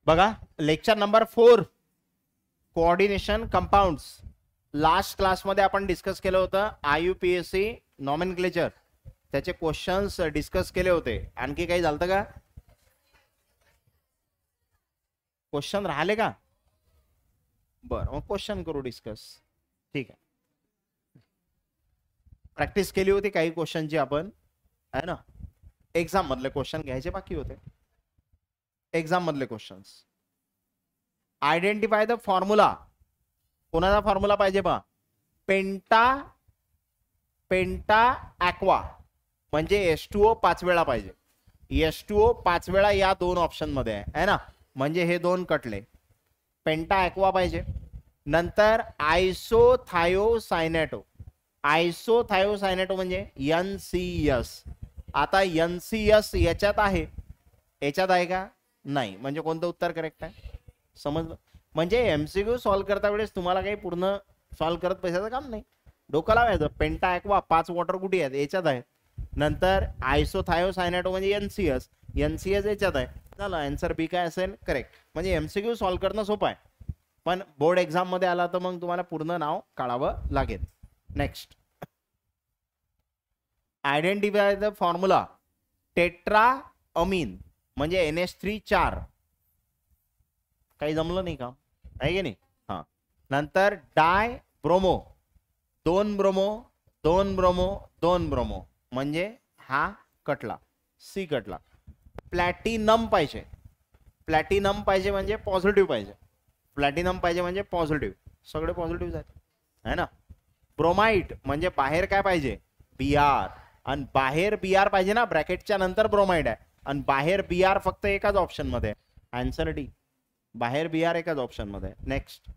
बघा lecture number 4 coordination compounds. Last क्लासमध्ये आपण डिस्कस केलं होतं IUPAC नॉमेनक्लेचर, त्याचे क्वेश्चन्स डिस्कस केले होते. आणखी काही झालं का? क्वेश्चन राहिले का? बरं मग क्वेश्चन करू डिस्कस. ठीक आहे, प्रॅक्टिस केली होती काही क्वेश्चनची आपण, आहे ना. एक्झाम मधले क्वेश्चन घ्यायचे बाकी होते. एक्झाम मधले क्वेश्चन्स. Identify the formula. कोणाचा फॉर्म्युला पाहिजे बा? पेंटा ॲक्वा म्हणजे H2O 5 वेळा पाहिजे. H2O 5 वेळा या दोन ऑप्शन मध्ये आहे ना, म्हणजे हे दोन कटले. पेंटा ॲक्वा पाहिजे. नंतर आयसोथायोसायनेटो. आयसोथायोसायनेटो म्हणजे NCS. आता NCS याच्यात आहे, याच्यात आहे का? नाही. म्हणजे कोणतं उत्तर करेक्ट आहे? समजलं? म्हणजे MCQ सॉल्व्ह करता वेळेस तुम्हाला काही पूर्ण सॉल्व्ह करत पैशाचं काम नाही, डोकं लावायचं. पेंटा ॲक्वा 5 वॉटर कुठे आहेत? याच्यात आहे. नंतर आयसोथायोसायनेटो म्हणजे NCS याच्यात आहे. झालं, आन्सर बी काय असेल? करेक्ट. म्हणजे MCQ सॉल्व्ह करणं सोपं आहे, पण बोर्ड एक्झाम मध्ये आला तर मग तुम्हाला पूर्ण नाव काढावं लागेल. Next, identify the formula tetra amine म्हणजे NH3 4. काही जमलं नाही का? आहे की नाही? हा. नंतर डाय ब्रोमो, 2 ब्रोमो 2 ब्रोमो 2 ब्रोमो म्हणजे हा कटला, C कटला. प्लॅटिनम पाहिजे. प्लॅटिनम पाहिजे म्हणजे पॉझिटिव्ह पाहिजे. प्लॅटिनम पाहिजे म्हणजे पॉझिटिव्ह, सगळे पॉझिटिव्ह आहेत, है ना. ब्रोमाइड म्हणजे बाहेर काय पाहिजे? Br. आणि बाहेर Br पाहिजे ना, ब्रॅकेटच्या नंतर ब्रोमाइड आहे आणि बाहेर Br फक्त एकाच ऑप्शन मध्ये आहे. Answer D. बाहेर Br एकाच ऑप्शन मध्ये. Next,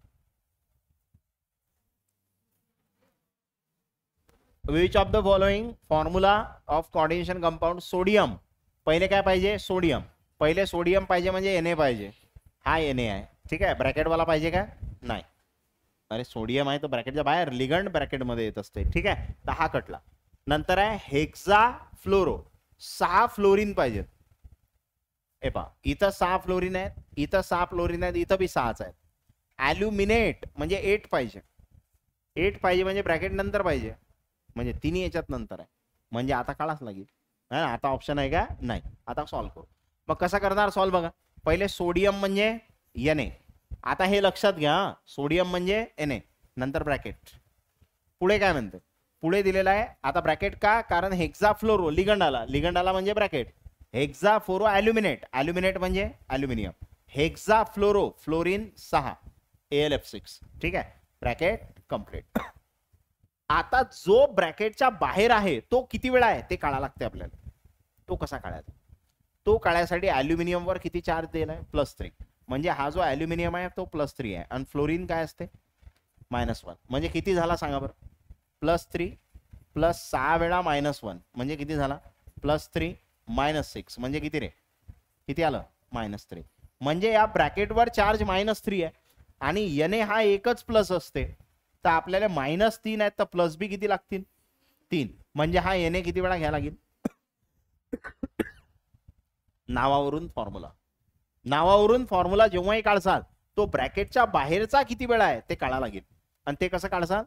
which of the following formula of coordination compound sodium. पहिले काय पाहिजे? सोडियम. पहिले सोडियम पाहिजे म्हणजे Na पाहिजे. हा Na आहे, ठीक आहे. ब्रॅकेटवाला पाहिजे का? नाही. अरे सोडियम आहे तर ब्रॅकेटच्या बाहेर, लिगंड ब्रॅकेट मध्ये येत असते, ठीक आहे. तर हा कटला. नंतर आहे हेक्सा फ्लोरो, 6 फ्लोरीन पाहिजेत. हे पहा, इथं 6 फ्लोरीन आहेत, इथं 6 फ्लोरीन आहेत, इथं बी 6च आहेत. ॲल्युमिनेट म्हणजे 8 पाहिजे. 8 पाहिजे म्हणजे ब्रॅकेट नंतर पाहिजे, म्हणजे तिन्ही याच्यात नंतर आहे, म्हणजे आता काढाच लागेल. आता ऑप्शन आहे का? नाही. आता सॉल्व्ह करू. मग कसं करणार सॉल्व्ह? बघा, पहिले सोडियम म्हणजे Na. आता हे लक्षात घ्या, सोडियम म्हणजे Na, नंतर ब्रॅकेट. पुढे काय म्हणते? पुढे दिलेला आहे आता ब्रॅकेट का? कारण हेक्सा फ्लोरो लिगंड आला, लिगंड आला म्हणजे ब्रॅकेट. हेक्सा फ्लोरो ॲल्युमिनेट, ॲल्युमिनेट म्हणजे ॲल्युमिनियम. हेक्सा फ्लोरो फ्लोरीन 6 AlF6, ठीक आहे. Bracket complete. आता जो ब्रॅकेटच्या बाहेर आहे तो किती वेळा आहे ते काढायला लागते आपल्याला. तो कसा काढायचा? तो काढायसाठी ॲल्युमिनियम वर किती चार्ज दिलाय? +3. म्हणजे हा जो ॲल्युमिनियम आहे तो +3 आहे आणि फ्लोरीन काय असते? -1. म्हणजे किती झाला सांगा बरं? +3 + 6 वेळा -1 म्हणजे किती झाला? +3 -6 म्हणजे किती रे? किती आलं? -3. म्हणजे या ब्रॅकेटवर चार्ज -3 आहे आणि Na हा एकच प्लस असते, तर आपल्याला -3 आहेत तर प्लस बी किती लागतील? 3. म्हणजे हा Na किती वेळा घ्यायला लागेल? नावावरून फॉर्म्युला. नावावरून फॉर्म्युला जेव्हाही काढसाल तो ब्रॅकेटच्या बाहेरचा किती वेळा आहे ते काढायला लागेल. आणि ते कसं काढसाल?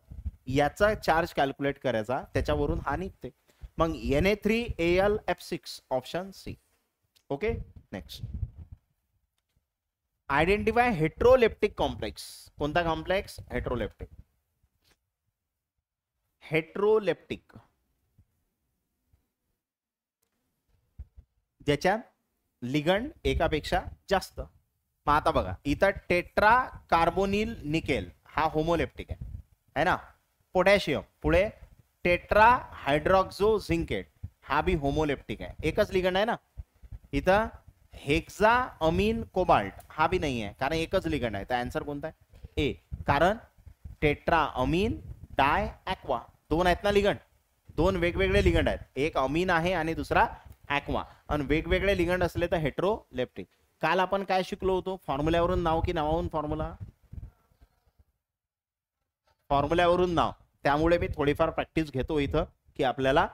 याचा चार्ज कॅल्क्युलेट करायचा, त्याच्यावरून हा निघते. मग Na3AlF6 option C. Okay. Next, identify heteroleptic complex. कोणता कॉम्प्लेक्स? हेट्रोलेप्टिक. हेट्रोलेप्टिक ज्याच्यात लिगंड एकापेक्षा जास्त. मग आता बघा, इथं टेट्रा कार्बोनिल निकेल हा होमोलेप्टिक आहे ना. पोटॅशियम पुढे टेट्रा हायड्रॉक्सो झिंकेट हा भी होमोलेप्टिक आहे, एकच लिगंड आहे ना. इथं हेक्सा अमीन कोबाल्ट हा भी नाही आहे कारण एकच लिगंड आहे. तर आन्सर कोणता आहे? ए. कारण टेट्रा अमीन डाय ॲक्वा 2 आहेत ना लिगंड, 2 वेगवेगळे लिगंड आहेत, एक अमीन आहे आणि दुसरा ॲक्वा. आणि वेगवेगळे लिगंड असले तर हेट्रोलेप्टिक. काल आपण काय शिकलो होतो? फॉर्म्युल्यावरून नाव की नावावरून फॉर्म्युला? फॉर्म्युल्यावरून नाव. त्यामुळे मी थोडीफार प्रॅक्टिस घेतो इथं की आपल्याला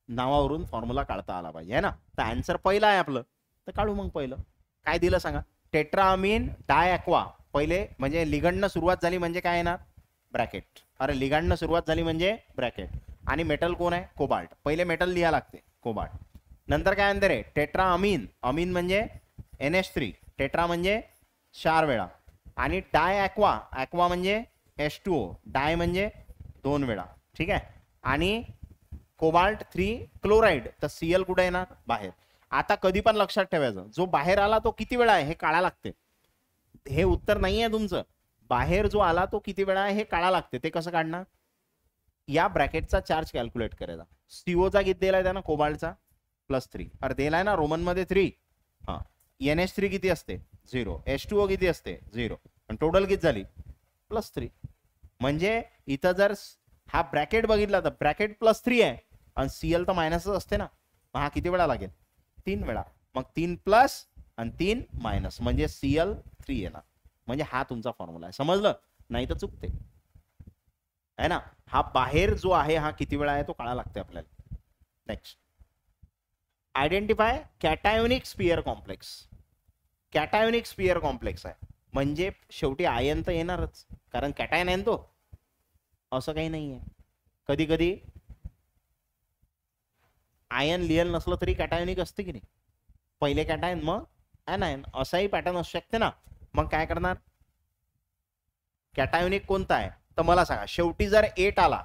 नावावरून फॉर्म्युला काढता आला पाहिजे, है ना. तर आन्सर पहिला आहे आपलं, तर काढू मग. पहिलं काय दिलं सांगा? टेट्राअमीन डाय ॲक्वा, पहिले म्हणजे लिगंडनं सुरुवात झाली म्हणजे काय येणार, ब्रॅकेट. अरे लिगंडनं सुरुवात झाली म्हणजे ब्रॅकेट. आणि मेटल कोण आहे, कोबाल्ट. पहिले मेटल लिहा लागते, कोबाल्ट. नंतर काय नंतर आहे टेट्राअमीन. अमीन म्हणजे NH3, टेट्रा म्हणजे 4 वेळा. आणि डाय ॲक्वा, ॲक्वा म्हणजे H2O, डाय म्हणजे 2 वेळा. ठीक आहे. आणि कोबाल्ट 3 क्लोराईड, तर Cl कुठे येणार, बाहेर. आता कधी पण लक्षात ठेवायचं, जो बाहेर आला तो किती वेळा आहे हे काढा लागते. हे उत्तर नाही आहे तुमचं, बाहेर जो आला तो किती वेळा आहे हे काढा लागते. ते कसं काढणार, या ब्रॅकेटचा चार्ज कॅल्क्युलेट करायचा. सीओचा किती दिलाय त्यानं, कोबाल्टचा +3. अरे दिलाय ना रोमन मध्ये 3. हा, NH3 किती असते 0, H2O किती असते 0, आणि टोटल किती झाली +3. म्हणजे इथं जर हा ब्रॅकेट बघितला तर ब्रॅकेट +3 आहे आणि Cl तर मायनसच असते ना. मग हा किती वेळा लागेल, 3 वेळा. मग 3 प्लस आणि 3 मायनस म्हणजे Cl3 येणार. म्हणजे हा तुमचा फॉर्म्युला आहे. समजलं, नाही तर चुकते है ना. हा बाहेर जो आहे हा किती वेळा आहे तो काढा लागते आपल्याला. Next, identify cationic sphere complex. Cationic sphere complex आहे म्हणजे शेवटी आयन तर येणारच, कारण कॅटायन आहे तो, असं काही नाही आहे. कधी कधी आयन लिहिलं नसलं तरी कॅटायोनिक असते की नाही, पहिले कॅटायन मग ॲनायन, असाही पॅटर्न असू शकते ना. मग काय करणार, कॅटायोनिक कोणता आहे तर मला सांगा. शेवटी जर 8 आला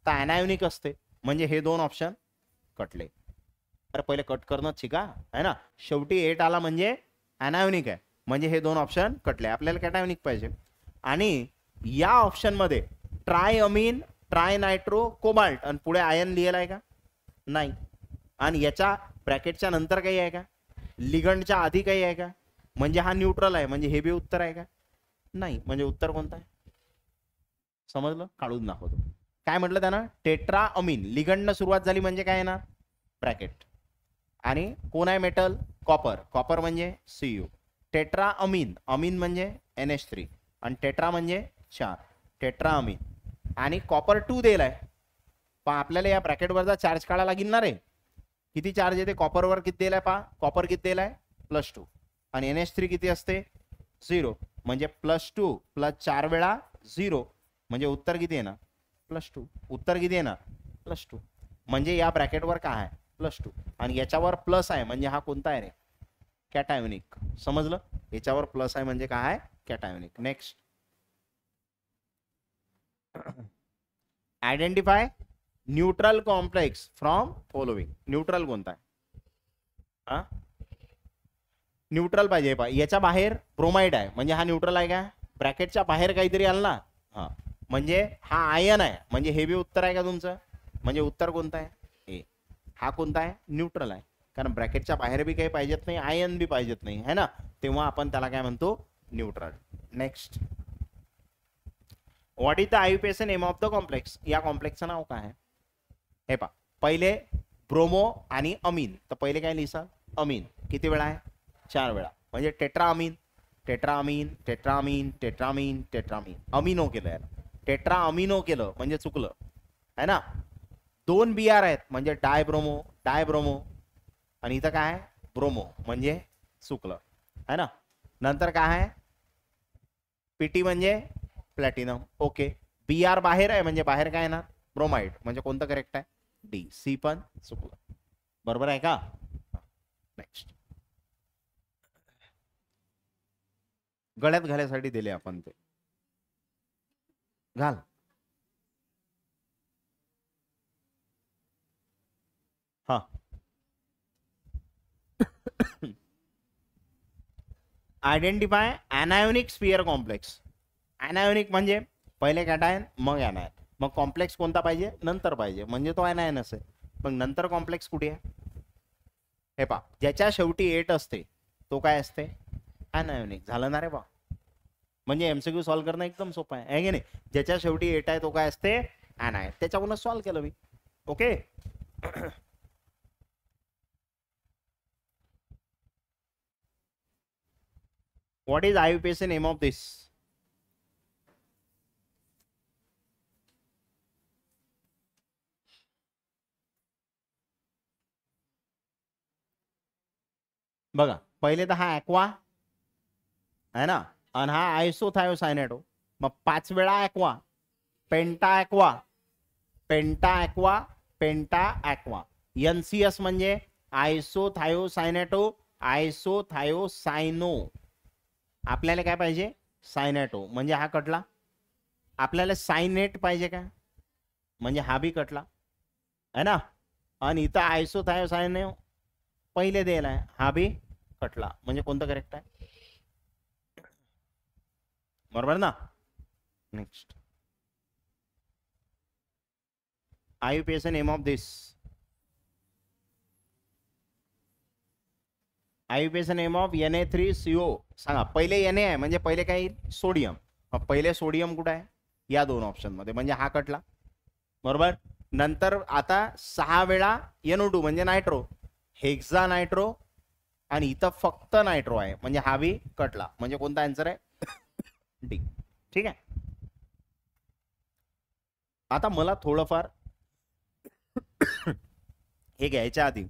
तर ॲनायोनिक असते, म्हणजे हे 2 ऑप्शन कटले. तर पहिले कट करणं शिका आहे ना. शेवटी 8 आला म्हणजे ॲनायोनिक आहे, म्हणजे हे 2 ऑप्शन कटले. आपल्याला कॅटायोनिक पाहिजे. आणि या ऑप्शन मध्ये ट्रायअमीन, ट्राय नायट्रो, कोबाल्ट आणि पुढे आयन लिहिलं आहे का, नाही. आणि याच्या ब्रॅकेटच्या नंतर काही आहे का, लिगंडच्या आधी काही आहे का, म्हणजे हा न्यूट्रल आहे, म्हणजे हे बी उत्तर आहे का, नाही. म्हणजे उत्तर कोणतं आहे समजलं, काढून दाखवतो. काय म्हटलं त्यानं, टेट्राअमीन, लिगंडनं सुरुवात झाली म्हणजे काय येणार, ब्रॅकेट. आणि कोण आहे मेटल, कॉपर, कॉपर म्हणजे Cu. टेट्राअमीन, अमीन म्हणजे NH3 आणि टेट्रा म्हणजे 4, टेट्राअमीन. आणि कॉपर 2 दिलाय, पण आपल्याला या ब्रॅकेटवरचा चार्ज काढायला लागणार ना रे. किती चार्ज येते कॉपरवर, किती दिलाय पहा, कॉपर किती दिलाय +2 आणि NH3 किती असते 0, म्हणजे +2 + 4 वेळा 0, म्हणजे उत्तर किती येणार +2. उत्तर किती येणार +2. म्हणजे या ब्रॅकेटवर काय आहे +2 आणि याच्यावर प्लस आहे, म्हणजे हा कोणता आहे रे, कॅटायोनिक. समजलं, याच्यावर प्लस आहे म्हणजे काय आहे, cationic. Next, identify neutral complex from following. Neutral कोणता आहे, न्यूट्रल पाहिजे. याच्या बाहेर ब्रोमाइड आहे म्हणजे हा न्यूट्रल आहे का, ब्रॅकेटच्या बाहेर काहीतरी आलं ना, हा म्हणजे हा आयन आहे, म्हणजे हे बी उत्तर आहे का तुमचं. म्हणजे उत्तर कोणतं आहे, ए. हा कोणता आहे, न्यूट्रल आहे, कारण ब्रॅकेटच्या बाहेर बी काही पाहिजेत नाही, आयन बी पाहिजेत नाही है ना, तेव्हा आपण त्याला काय म्हणतो, neutral. Next, what is the IUPAC name of the complex. या कॉम्प्लेक्सचं नाव काय आहे, हे पहा. पहिले ब्रोमो आणि अमीन, तर पहिले काय लिहिसा, अमीन किती वेळा आहे 4 वेळा, म्हणजे टेट्राअमीन, टेट्राअमीन, टेट्राअमीन, टेट्राअमीन, टेट्राअमीन. अमिनो केलं याला, टेट्राअमिनो केलं म्हणजे चुकलं है ना. 2 Br आहेत म्हणजे डायब्रोमो, डायब्रोमो. आणि इथं काय आहे ब्रोमो, म्हणजे चुकलं है ना. नंतर काय आहे पीटी म्हणजे प्लॅटिनम, ओके. Br बाहेर आहे म्हणजे बाहेर काय येणार ब्रोमाइड, म्हणजे कोणतं करेक्ट आहे, डी. सी पण चुकलं, बरोबर आहे का. नेक्स्ट, गळ्यात घालायसाठी दिले आपण ते, घाल. हा आयडेंटिफाय ॲनायोनिक स्पियर कॉम्प्लेक्स. ॲनायोनिक म्हणजे पहिले कॅटायन मग ॲनायन, मग कॉम्प्लेक्स कोणता पाहिजे नंतर पाहिजे, म्हणजे तो ॲनायन असेल. मग नंतर कॉम्प्लेक्स कुठे आहे, हे पा, ज्याच्या शेवटी 8 असते तो काय असते, ॲनायोनिक. झालं ना रे बा, म्हणजे एमसीक्यू सॉल्व्ह करणं एकदम सोपं आहे की नाही. ज्याच्या शेवटी 8 आहे तो काय असते, ॲनायन. त्याच्यावरूनच सॉल्व्ह केलं मी, okay. What is IUPAC name of this. बघा, पहिले तर हा ॲक्वा, है ना, आणि हा आयसोथायोसायनेट. मग 5 वेळा ॲक्वा, पेंटा ॲक्वा, पेंटा ॲक्वा, पेंटा ॲक्वा. NCS म्हणजे आयसोथायोसायनेटो, आयसोथायोसायनो. आपल्याला काय पाहिजे, सायनेटो, म्हणजे हा कटला. आपल्याला सायनेट पाहिजे का, म्हणजे हा बी कटला है ना. आणि इथं आयसोथायोसायनो पहिले द्यायला आहे, हा बी कटला, म्हणजे कोणतं करेक्ट आहे, बरोबर ना. Next, IUPAC name of this, IUPAC name of Na3CO सांगा. पहिले Na आहे म्हणजे पहिले काय येईल, सोडियम. मग पहिले सोडियम कुठं आहे, या दोन ऑप्शन मध्ये, म्हणजे हा कटला, बरोबर. नंतर आता 6 वेळा NO2 म्हणजे नायट्रो, हेक्सा नायट्रो, आणि इथं फक्त नायट्रो आहे, म्हणजे हा बी कटला, म्हणजे कोणता आन्सर आहे, डी. ठीक आहे. आता मला थोडंफार हे घ्यायच्या आधी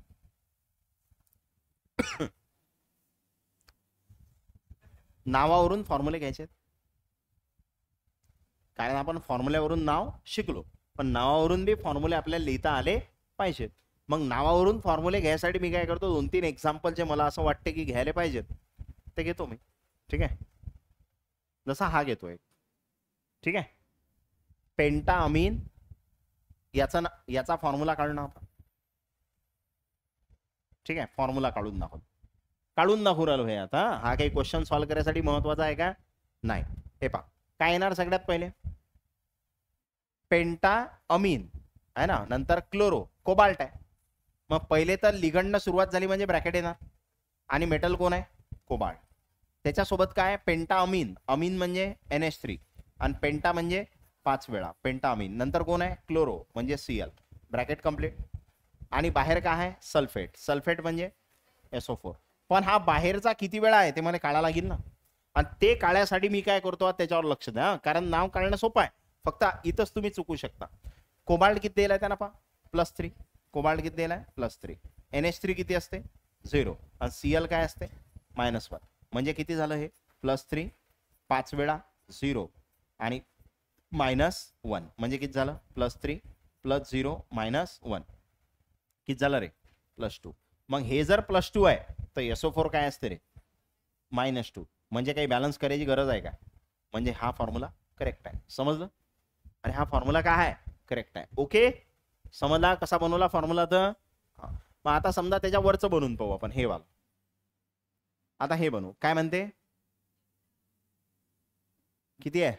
नावावरून फॉर्म्युले घ्यायचे, कारण आपण फॉर्म्युल्यावरून नाव शिकलो, पण नावावरून बी फॉर्म्युले आपल्याला लिहिता आले पाहिजेत. मग नावावरून फॉर्म्युले घ्यायसाठी मी काय करतो, 2-3 एक्झाम्पल जे मला असं वाटते की घ्यायला पाहिजेत ते घेतो मी. ठीक आहे, जसा हा घेतोय. ठीक आहे, पेंटा अमीन, याचा फॉर्म्युला काढून आपण. ठीक आहे, फॉर्म्युला काढून दाखवू राहिलो हे. आता हा काही क्वेश्चन सॉल्व्ह करण्यासाठी महत्वाचा आहे का, नाही. हे पहा काय येणार, सगळ्यात पहिले पेंटा अमीन आहे ना, नंतर क्लोरो, कोबाल्ट आहे. मग पहिले तर लिगंडनं सुरुवात झाली म्हणजे ब्रॅकेट येणार, आणि मेटल कोण आहे, कोबाल्ट. त्याच्यासोबत काय, पेंटा अमीन, अमीन म्हणजे NH3, आणि पेंटा म्हणजे 5 वेळा पेंटा अमीन, नंतर कोण आहे, क्लोरो म्हणजे Cl, ब्रॅकेट कंप्लीट. आणि बाहेर काय आहे, सल्फेट, सल्फेट म्हणजे SO4. पण हा बाहेरचा किती वेळा आहे ते मला काढायला लागेल ना, आणि ते काढण्यासाठी मी काय करतो, त्याच्यावर लक्ष द्या, कारण नाव काढणं सोपं आहे, फक्त इथंच तुम्ही चुकू शकता. कोबाल्ट किती दिलाय त्यांना पहा, +3. कोबाल्ट किती दिलाय, +3. NH3 किती असते, 0, आणि Cl काय असते, -1. म्हणजे किती झालं हे, +3, 5 वेळा 0 आणि -1, म्हणजे किती झालं, +3 + 0 -1, किती झालं रे, +2. मग हे जर +2 आहे तर SO4 काय असते रे, -2. म्हणजे काही बॅलन्स करायची गरज आहे का, म्हणजे हा फॉर्म्युला करेक्ट आहे, समजलं. आणि हा फॉर्म्युला काय आहे, करेक्ट आहे. ओके, समजला कसा बनवला फॉर्म्युला. तर मग आता समजा त्याच्या वरचं बनवून पाहू आपण, हे वाला. आता हे बनवू, काय म्हणते, किती आहे,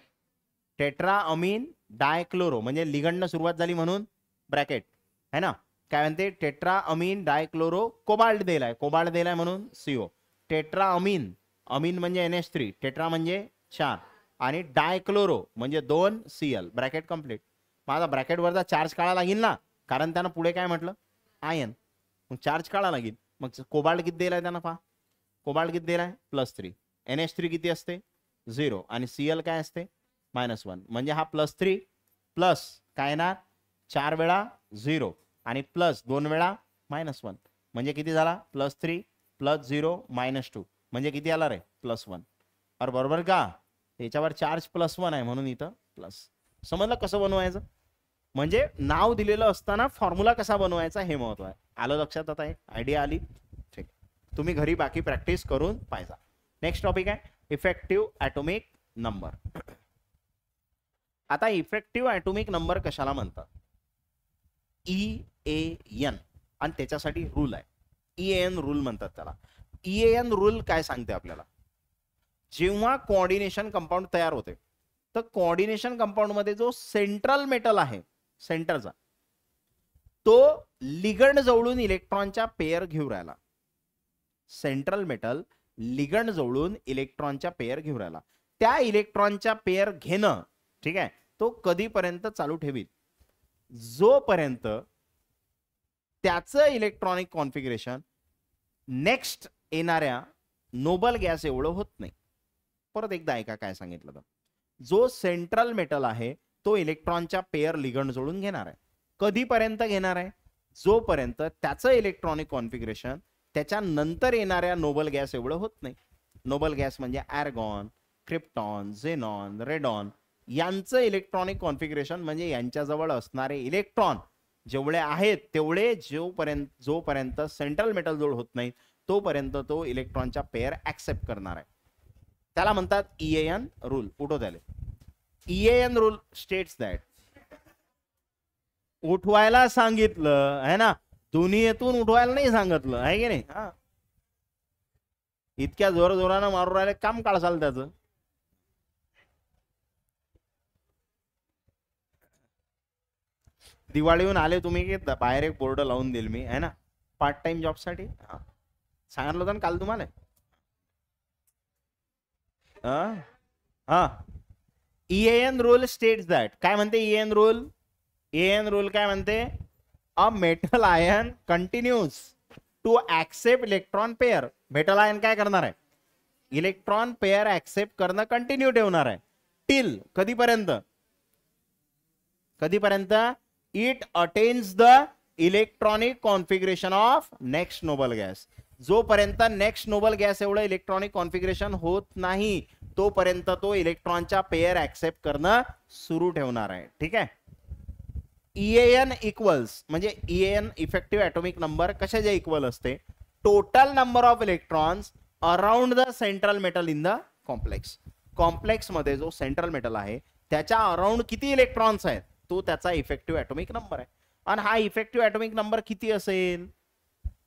टेट्रा अमीन डायक्लोरो, म्हणजे लिगंडनं सुरुवात झाली म्हणून ब्रॅकेट है ना. काय म्हणते, टेट्रा अमीन डायक्लोरो, कोबाल्ट दिलाय, कोबाल्ट दिलाय म्हणून CO. टेट्रा अमीन, अमीन म्हणजे NH3, टेट्रा म्हणजे 4, आणि डायक्लोरो म्हणजे 2 Cl, ब्रॅकेट कंप्लीट. माझा ब्रॅकेट वरचा चार्ज काढा लागेल ना, कारण त्यानं पुढे काय म्हटलं, आयन, मग चार्ज काढा लागेल. मग कोबाल्ट किती दिलाय त्यानं पहा, कोबाल्ट किती दिलाय, +3. NH3 किती असते, 0, आणि Cl काय असते, -1. म्हणजे हा +3 प्लस काय येणार, 4 वेळा 0 आणि +2 वेळा -1, म्हणजे किती झाला, +3 + 0 -2, म्हणजे किती आला रे, +1. अरे बरोबर का, याच्यावर चार्ज +1 आहे म्हणून इथं प्लस. समजलं कसं बनवायचं, म्हणजे नाव दिलेलं असताना फॉर्म्युला कसा बनवायचा हे महत्व आहे. आलं लक्षात, आता एक आयडिया आली. ठीक, तुम्ही घरी बाकी प्रॅक्टिस करून पाहिजे. नेक्स्ट टॉपिक आहे इफेक्टिव्ह ॲटॉमिक नंबर. आता इफेक्टिव्ह ॲटॉमिक नंबर कशाला म्हणतात, EAN, आणि त्याच्यासाठी रूल आहे, EAN रूल म्हणतात त्याला. EAN रूल काय सांगते आपल्याला, जेव्हा कोऑर्डिनेशन कंपाऊंड तयार होते तर कोऑर्डिनेशन कंपाऊंड मध्ये जो सेंट्रल मेटल आहे, सेंटरचा, तो लिगंड जवळून इलेक्ट्रॉनच्या पेयर घेऊन राहिला. सेंट्रल मेटल लिगंड जवळून इलेक्ट्रॉनच्या पेयर घेऊन राहिला. त्या इलेक्ट्रॉनच्या पेयर घेणं, ठीक आहे, तो कधीपर्यंत चालू ठेवील, जोपर्यंत त्याचं इलेक्ट्रॉनिक कॉन्फिगरेशन नेक्स्ट येणाऱ्या नोबल गॅस एवढं होत नाही. परत एकदा ऐका काय सांगितलं तर, जो सेंट्रल मेटल आहे तो इलेक्ट्रॉनच्या पेयर लिगंड जोडून घेणार आहे. कधीपर्यंत घेणार आहे, जोपर्यंत त्याचं इलेक्ट्रॉनिक कॉन्फिगरेशन त्याच्या नंतर येणाऱ्या नोबल गॅस एवढं होत नाही. नोबल गॅस म्हणजे आर्गॉन, क्रिप्टॉन, झेनॉन, रेडॉन यांचं इलेक्ट्रॉनिक कॉन्फिगरेशन म्हणजे यांच्याजवळ असणारे इलेक्ट्रॉन जेवढे आहेत तेवढे जोपर्यंत सेंट्रल मेटल जोड होत नाही तोपर्यंत तो इलेक्ट्रॉनच्या पेअर ऍक्सेप्ट करणार आहे. त्याला म्हणतात EAN रूल. उठो त्याले. EAN रूल स्टेट्स दॅट उठवायला सांगितलं आहे ना, दुनियेतून उठवायला नाही सांगितलं आहे की नाही. हा, इतक्या जोर जोरानं मारून राहिले, काम काढसाल त्याचं. दिवाळीहून आले तुम्ही की बाहेर एक बोर्ड लावून देईल मी आहे ना, पार्ट टाइम जॉब साठी. सांगितलं होतं ना काल तुम्हाला. EAN rule states that. काय म्हणते EAN रूल? EAN रूल काय म्हणते? A metal ion continues to accept electron pair. Metal ion काय करणार आहे? इलेक्ट्रॉन पेअर ऍक्सेप्ट करणं कंटिन्यू ठेवणार आहे. टिल कधीपर्यंत? कधीपर्यंत? It attains the electronic configuration of next noble gas. जोपर्यंत नेक्स्ट नोबल गॅस एवढं इलेक्ट्रॉनिक कॉन्फिगरेशन होत नाही तोपर्यंत तो इलेक्ट्रॉनच्या पेअर ऍक्सेप्ट करणं सुरू ठेवणार आहे. ठीक आहे. EAN इक्वल्स म्हणजे EAN इफेक्टिव्ह ऍटॉमिक नंबर कशाच्या इक्वल असते? Total number of electrons around the central metal in the complex. Complex मध्ये जो सेंट्रल मेटल आहे त्याच्या अराउंड किती इलेक्ट्रॉन्स आहेत तो त्याचा इफेक्टिव्ह ऍटॉमिक नंबर आहे. आणि हा इफेक्टिव्ह ऍटॉमिक नंबर किती असेल?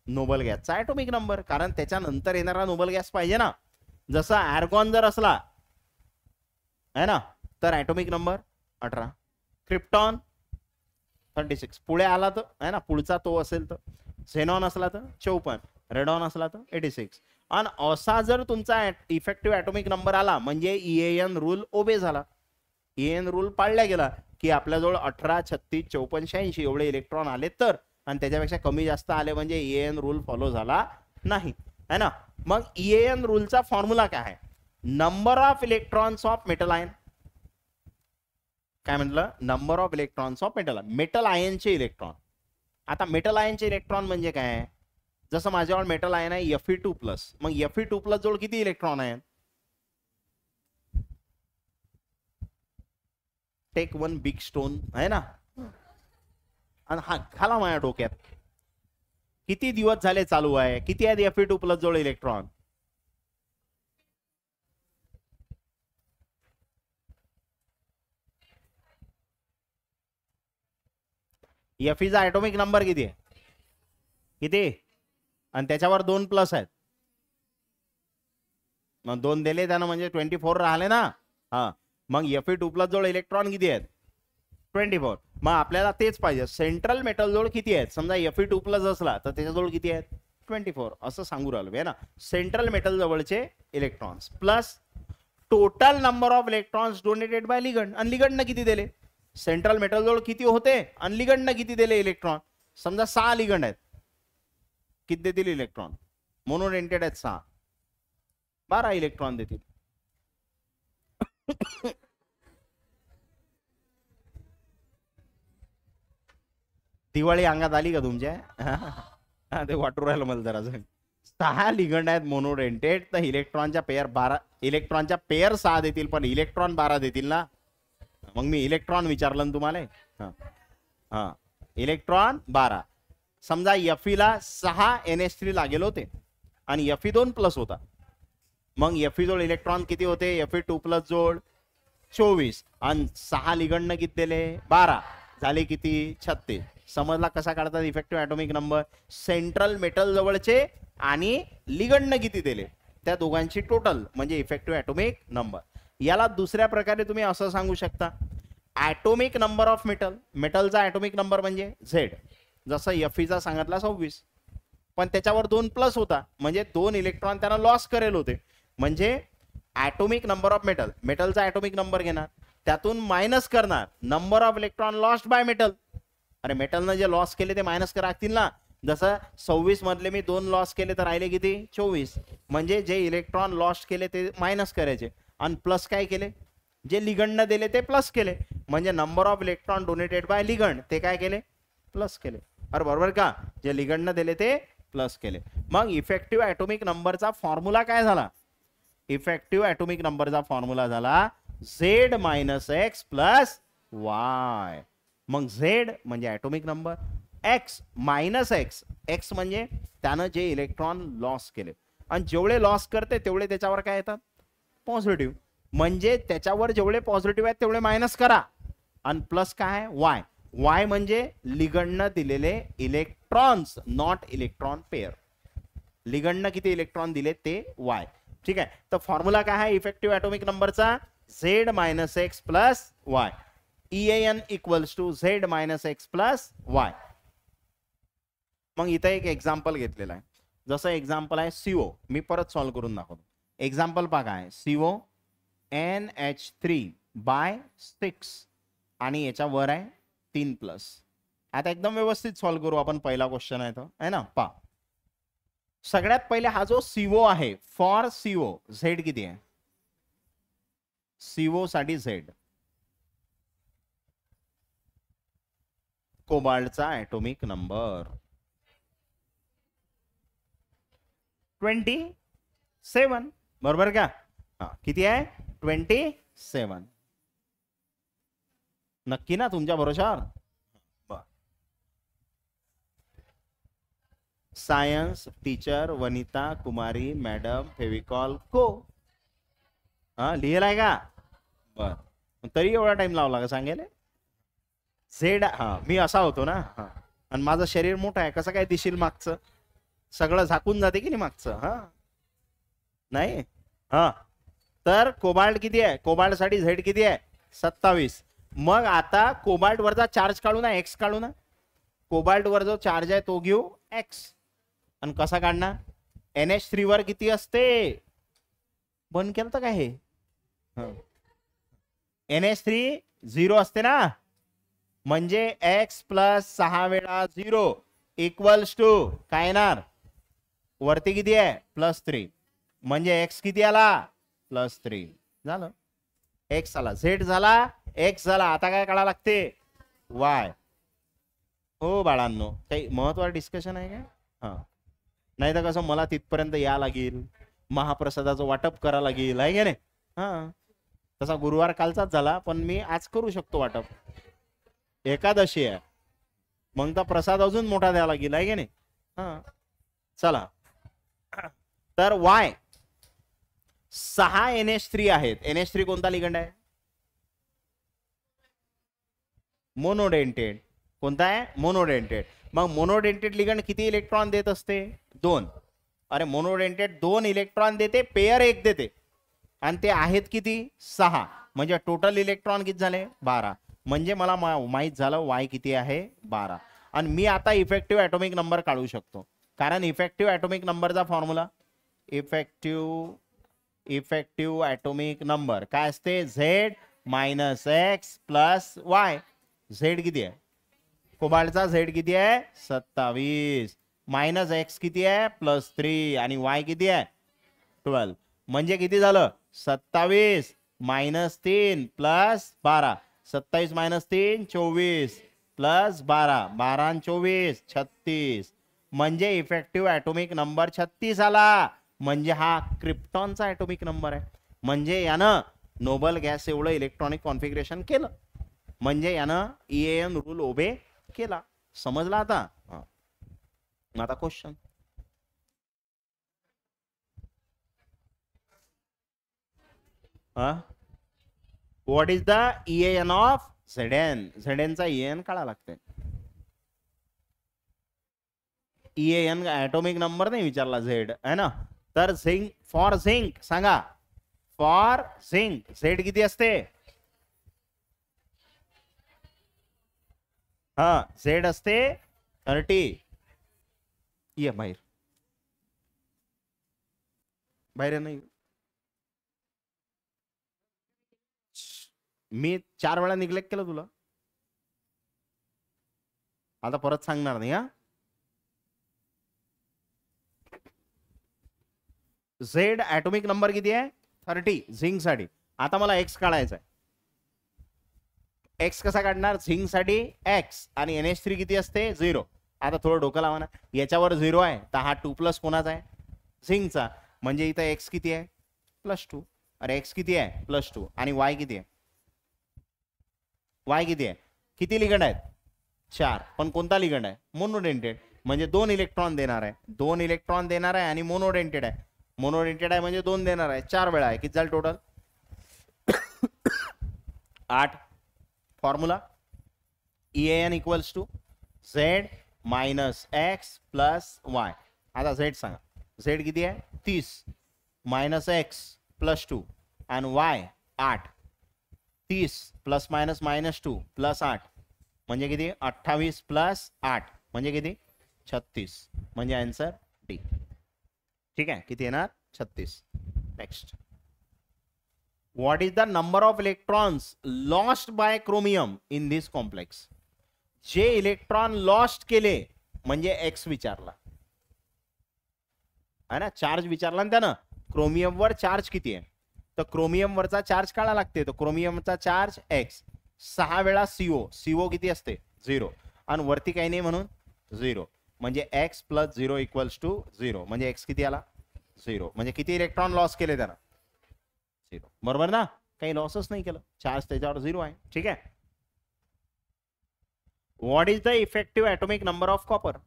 नोबल गॅसचा ऍटॉमिक नंबर. कारण त्याच्यानंतर येणारा नोबल गॅस पाहिजे ना. जसा आर्गॉन जर असला है ना तर ऍटॉमिक नंबर 18, क्रिप्टॉन 36, पुढे आला तर है ना पुढचा तो असेल तर, झेनॉन असला तर 54, रेडॉन असला तर 86. आणि असा जर तुमचा इफेक्टिव्ह ऍटॉमिक नंबर आला म्हणजे EAN रूल ओबे झाला. EAN रूल पाळला गेला की आपल्याजवळ 18, 36, 54, 86 एवढे इलेक्ट्रॉन आले तर, आणि त्याच्यापेक्षा कमी जास्त आले म्हणजे EAN रूल फॉलो झाला नाही है ना. मग EAN रूलचा फॉर्म्युला काय आहे? Number of electrons of metal ion. काय म्हटलं? Number of electrons of metal ion. Metal आयनचे इलेक्ट्रॉन. आता मेटल आयनचे इलेक्ट्रॉन म्हणजे काय? जसं माझ्यावर मेटल आयन आहे Fe2+, मग Fe2+ जवळ किती इलेक्ट्रॉन आहेत? टेक वन बिग स्टोन आहे ना, आणि हा घाला माझ्या डोक्यात. किती दिवस झाले चालू आहे? किती आहेत Fe2+ जवळ इलेक्ट्रॉन? Feचा ऍटॉमिक नंबर किती आहे? किती? आणि त्याच्यावर 2+ आहेत. मग 2 दिले त्यानं म्हणजे 24 राहिले ना. हा, मग Fe2+ जवळ इलेक्ट्रॉन किती आहेत? 24. मग आपल्याला तेच पाहिजे. सेंट्रल मेटल जवळ किती आहेत? समजा Fe2+ असला तर त्याच्याजवळ किती आहेत? 24 असं सांगू राहिलो ना. सेंट्रल मेटल जवळचे electrons plus total number of electrons donated bye ligand. आणि लिगंडनं किती दिले? सेंट्रल मेटल जवळ किती होते आणि लिगंडनं किती दिले इलेक्ट्रॉन? समजा 6 लिगंड आहेत. किती देतील इलेक्ट्रॉन? मोनोडेंटेड आहेत 6, 12 इलेक्ट्रॉन देतील. दिवाळी अंगात आली का तुमच्या? ते वाटू राहिलं मला जरा. 6 लिगंड आहेत मोनोडेंटेड तर इलेक्ट्रॉनच्या पेअर 12, इलेक्ट्रॉनच्या पेअर 6 देतील पण इलेक्ट्रॉन 12 देतील ना. मग मी इलेक्ट्रॉन विचारलं ना तुम्हाला. हा, इलेक्ट्रॉन 12. समजा Feला 6 NH3 लागेल होते आणि Fe2+ होता. मग Fe जोड इलेक्ट्रॉन किती होते? Fe2+ जोड 24 आणि 6 लिगंडनं किती दिले? 12 झाले किती? 36. समजला कसा काढतात effective atomic number? Central metal जवळचे आणि लिगंडनं किती दिले त्या दोघांची टोटल म्हणजे इफेक्टिव्ह ऍटॉमिक नंबर. याला दुसऱ्या प्रकारे तुम्ही असं सांगू शकता, ऍटॉमिक नंबर ऑफ मेटल. मेटलचा ऍटॉमिक नंबर म्हणजे Z. जसं Feचा सांगितला 26 पण त्याच्यावर 2+ होता म्हणजे 2 इलेक्ट्रॉन त्यांना लॉस करेल होते. म्हणजे ऍटॉमिक नंबर ऑफ मेटल, मेटलचा ऍटॉमिक नंबर घेणार त्यातून मायनस करणार number of electron lost by metal. अरे मेटलनं जे लॉस केले ते मायनस करातील ना. जसं 26 मधले मी 2 लॉस केले तर राहिले किती? 24. म्हणजे जे इलेक्ट्रॉन लॉस्ट केले ते मायनस करायचे आणि प्लस काय केले? जे लिगंडनं दिले ते प्लस केले. म्हणजे number of electron donated bye ligand ते काय केले? प्लस केले. अरे बरोबर का? जे लिगंडनं दिले ते प्लस केले. मग इफेक्टिव्ह ऍटॉमिक नंबरचा फॉर्म्युला काय झाला? इफेक्टिव्ह ऍटॉमिक नंबरचा फॉर्म्युला झाला Z minus X plus Y. मग झेड म्हणजे atomic number, x minus x, x म्हणजे त्यानं जे इलेक्ट्रॉन लॉस केले, आणि जेवढे लॉस करते तेवढे त्याच्यावर काय येतात पॉझिटिव्ह, म्हणजे त्याच्यावर जेवढे पॉझिटिव्ह आहेत तेवढे मायनस करा, आणि प्लस काय आहे वाय. वाय म्हणजे लिगंडनं दिलेले इलेक्ट्रॉन्स, नॉट इलेक्ट्रॉन पेअर. लिगंडनं किती इलेक्ट्रॉन दिले ते वाय. ठीक आहे, तर फॉर्म्युला काय आहे इफेक्टिव्ह ऍटॉमिक नंबरचा Z minus X plus Y. EAN equals to Z minus X plus Y. मग इथं एक एक्झाम्पल घेतलेला आहे, जसं एक्झाम्पल आहे CO. मी परत सॉल्व्ह करून दाखवतो. एक्झाम्पल पहा काय CO NH3/6 आणि याच्या वर आहे 3+. आता एकदम व्यवस्थित सॉल्व्ह करू आपण. पहिला क्वेश्चन आहे तो आहे ना. पहा सगळ्यात पहिले हा जो CO आहे, फॉर CO झेड किती आहे, CO साठी झेड कोबाल्टचा ऍटॉमिक नंबर 27. बरोबर का. हा किती आहे 27. नक्की ना तुमच्या भरोशावर. सायन्स टीचर वनिता कुमारी मॅडम फेविकॉल को. हा लिहिलाय का. बर तरी एवढा टाइम लावला का सांगेल. झेड हा मी असा होतो ना, हा आणि माझं शरीर मोठं आहे, कसं काय दिशील मागचं, सगळं झाकून जाते की नाही मागचं. हा नाही हा. तर कोबाल्ट किती आहे, कोबाल्ट साठी झेड किती आहे 27. मग आता कोबाल्ट वरचा चार्ज काढू ना, एक्स काढू ना. कोबाल्ट वर जो चार्ज आहे तो घेऊ एक्स, आणि कसा काढणार. NH3 वर किती असते, बंद केलं तर काय हे NH3 0 असते ना, म्हणजे x प्लस 6 वेळा 0 इक्वल्स टू काय येणार, वरती किती आहे +3, म्हणजे x किती आला +3. झालं, x आला, z झाला, x झाला. आता काय काढा लागते y. हो बाळांनो, काही महत्वाचं डिस्कशन आहे का. हा नाही तर कसं मला तिथपर्यंत या लागेल, महाप्रसादाचं वाटप करा लागेल आहे का नाही. हा तसा गुरुवार कालचाच झाला, पण मी आज करू शकतो वाटप. एकादशी आहे, मग तर प्रसाद अजून मोठा द्यावा लागेल आहे का नाही. हा चला, तर वाय 6 NH3 आहेत. NH3 कोणता लिगंड आहे, मोनोडेंटेड. कोणता आहे मोनोडेंटेड. मग मोनोडेंटेड लिगंड किती इलेक्ट्रॉन देत असते 2. अरे मोनोडेंटेड 2 इलेक्ट्रॉन देते, पेयर 1 देते, आणि ते आहेत किती 6, म्हणजे टोटल इलेक्ट्रॉन किती झाले 12. म्हणजे मला माहित झालं वाय किती आहे 12. आणि मी आता इफेक्टिव्ह ऍटॉमिक नंबर काढू शकतो, कारण इफेक्टिव्ह ऍटॉमिक नंबरचा फॉर्म्युला इफेक्टिव्ह ऍटॉमिक नंबर काय असते Z minus X plus Y. Z किती आहे कोबाल्टचा, झेड किती आहे 27, मायनस एक्स किती आहे +3, आणि वाय किती आहे 12. म्हणजे किती झालं 27 मायनस 3 प्लस 12. 27 मायनस 3 24 प्लस 12, 12 आणि 24 36. म्हणजे इफेक्टिव्ह ऍटॉमिक नंबर 36 आला. म्हणजे हा क्रिप्टॉनचा ऍटॉमिक नंबर आहे. म्हणजे यानं नोबल गॅस एवढं इलेक्ट्रॉनिक कॉन्फिगरेशन केलं, म्हणजे यानं EAN रूल ओबे केला. समजला आता. आता question, what is the EAN of Zn. Zn चा EAN काढा लागते. EAN ऍटॉमिक नंबर नाही विचारला, झेड आहे ना. तर झिंक, फॉर झिंक सांगा, फॉर झिंक झेड किती असते. हा झेड असते 30. ये बाहेर, बाहेर नाही. मी 4 वेळा निग्लेक्ट केलं तुला, आता परत सांगणार नाही. हा झेड ऍटॉमिक नंबर किती आहे 30 झिंक साठी. आता मला एक्स काढायचा आहे. एक्स कसा काढणार, झिंक साठी एक्स, आणि NH3 किती असते 0. आता थोडं डोकं लावा ना, याच्यावर 0 आहे तर हा 2+ कोणाचा आहे झिंकचा, म्हणजे इथं एक्स किती आहे +2 अरे x किती आहे +2 आणि y किती आहे किती लिगंड आहेत 4 पण कोणता लिगंड आहे मोनोडेंटेड म्हणजे 2 इलेक्ट्रॉन देणार आहे आणि मोनोडेंटेड आहे म्हणजे 2 देणार आहे 4 वेळा आहे किती झालं total 8 formula EAN equals to Z minus x plus y आता Z सांगा Z किती आहे 30 मायनस x +2 आणि y 8 30 प्लस मायनस -2 प्लस 8 म्हणजे किती 28 प्लस 8 म्हणजे किती 36 म्हणजे आन्सर डी ठीक आहे किती येणार 36 next what is the number of electrons lost by chromium in this complex जे इलेक्ट्रॉन लॉस्ट केले म्हणजे x विचारला है ना चार्ज विचारला ना त्यानं क्रोमियम वर चार्ज किती आहे तर क्रोमियम वरचा चार्ज काढा लागते तर क्रोमियमचा चार्ज x 6 वेळा CO किती असते 0 आणि वरती काही नाही म्हणून 0 म्हणजे x + 0 = 0 म्हणजे x किती आला 0 म्हणजे किती इलेक्ट्रॉन लॉस केले त्यानं 0 बरोबर ना काही लॉसच नाही केलं चार्ज त्याच्यावर 0 आहे ठीक आहे what is the effective atomic number of copper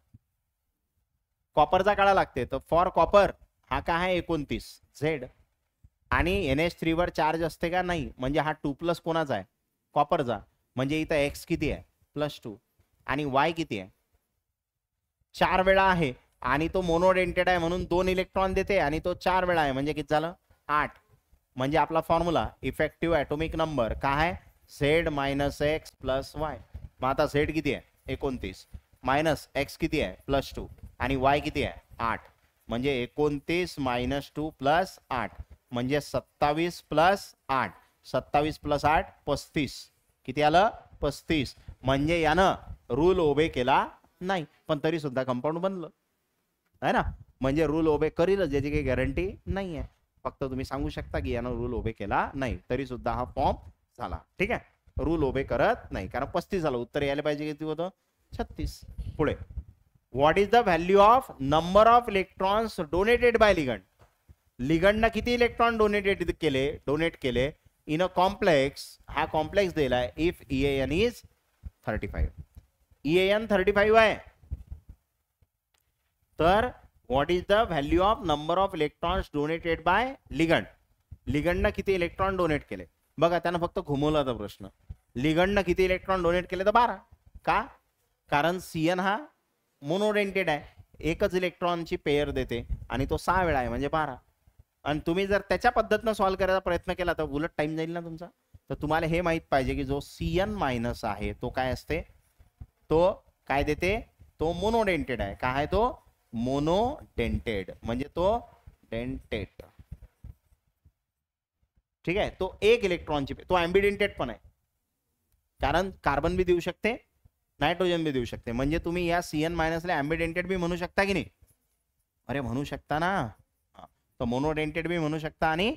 कॉपरचा काढा लागते तर फॉर कॉपर हा काय आहे 29 Z आणि NH3 वर चार्ज असते का नाही म्हणजे हा 2+ कोणाचा आहे कॉपरचा म्हणजे इथं x किती आहे +2 आणि y किती आहे 4 वेळा आहे आणि तो मोनोडेंटेड आहे म्हणून 2 इलेक्ट्रॉन देते आणि तो 4 वेळा आहे म्हणजे किती झालं 8 म्हणजे आपला फॉर्म्युला इफेक्टिव्ह ॲटॉमिक नंबर काय आहे Z minus x plus y मग आता Z किती आहे 29 मायनस x किती आहे +2 आणि y किती आहे 8 म्हणजे 29 - 2 + 8 म्हणजे 27 + 8 27 + 8 35 किती आलं 35 म्हणजे यानं रूल ओबे केला नाही पण तरी सुद्धा कंपाऊंड बनलं है ना म्हणजे रूल ओबे करील ज्याची काही गॅरंटी नाही आहे फक्त तुम्ही सांगू शकता की यानं रूल ओबे केला नाही तरी सुद्धा हा फॉर्म झाला ठीक आहे रूल ओबे करत नाही कारण 35 झालं उत्तर यायला पाहिजे किती होतं 36 पुढे what is the value of number of electrons donated by लिगंडनं किती इलेक्ट्रॉन डोनेट केले इन अ कॉम्प्लेक्स हा कॉम्प्लेक्स दिलाय इफ EAN इज 35 EAN 35 आहे तर what is the value of number of electrons donated by लिगंडनं किती इलेक्ट्रॉन डोनेट केले बघा त्यानं फक्त घुमवला होता प्रश्न लिगंडनं किती इलेक्ट्रॉन डोनेट केले तर 12 का कारण CN हा मोनोडेंटेड आहे एकच इलेक्ट्रॉनची पेयर देते आणि तो 6 वेळा आहे म्हणजे 12 आणि तुम्ही जर त्याच्या पद्धतीनं सॉल्व्ह करायचा प्रयत्न केला तर उलट टाइम जाईल ना तुमचा तर तुम्हाला हे माहित पाहिजे की जो CN- आहे तो काय असते तो काय देते तो मोनोडेंटेड आहे काय आहे तो मोनोडेंटेड म्हणजे तो डेंटेड ठीक आहे तो एक इलेक्ट्रॉनची तो अँबिडेंटेड पण आहे कारण कार्बन भी देऊ शकते नायट्रोजन भी देऊ शकते म्हणजे तुम्ही या CN- ला अँबिडेंटेड भी म्हणू शकता की नाही अरे म्हणू शकता ना तो मोनोडेंटेड भी म्हणू शकता आणि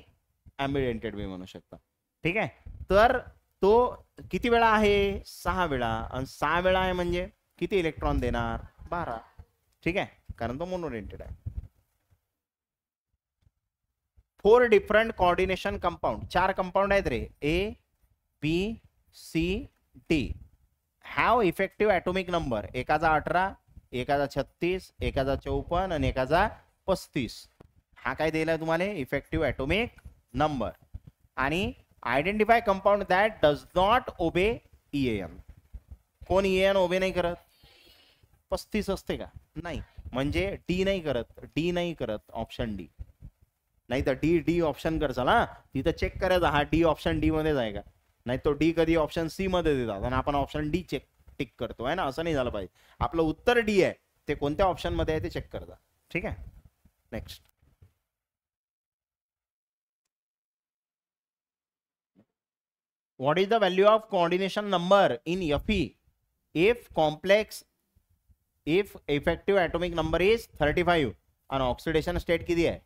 अँबिडेंटेड भी म्हणू शकता ठीक आहे तर तो किती वेळा आहे 6 वेळा आणि 6 वेळा आहे म्हणजे किती इलेक्ट्रॉन देणार 12 ठीक आहे कारण तो मोनोडेंटेड आहे 4 डिफरंट कोऑर्डिनेशन कंपाउंड 4 कंपाउंड आहेत रे A B C D have effective atomic number एकाचा 18 एकाचा 36 एकाचा 54 आणि एकाचा 35 हा काय दिलाय तुम्हाला इफेक्टिव्ह ॲटॉमिक नंबर आणि identify compound that does not obey EAN कोण EAN ओबे नाही करत 35 असते का नाही म्हणजे डी नाही करत ऑप्शन डी नाही तर डी ऑप्शन कर चला तिथं चेक करायचा हा डी ऑप्शन डी मध्ये जाय का नाही तो डी कधी ऑप्शन सी मध्ये देतात आणि आपण ऑप्शन डी टिक करतो आहे ना असं नाही झालं पाहिजे आपलं उत्तर डी आहे ते कोणत्या ऑप्शन मध्ये आहे ते चेक करता ठीक आहे next what is the value of coordination number in Fe if effective atomic number is 35 आणि ऑक्सिडेशन स्टेट किती आहे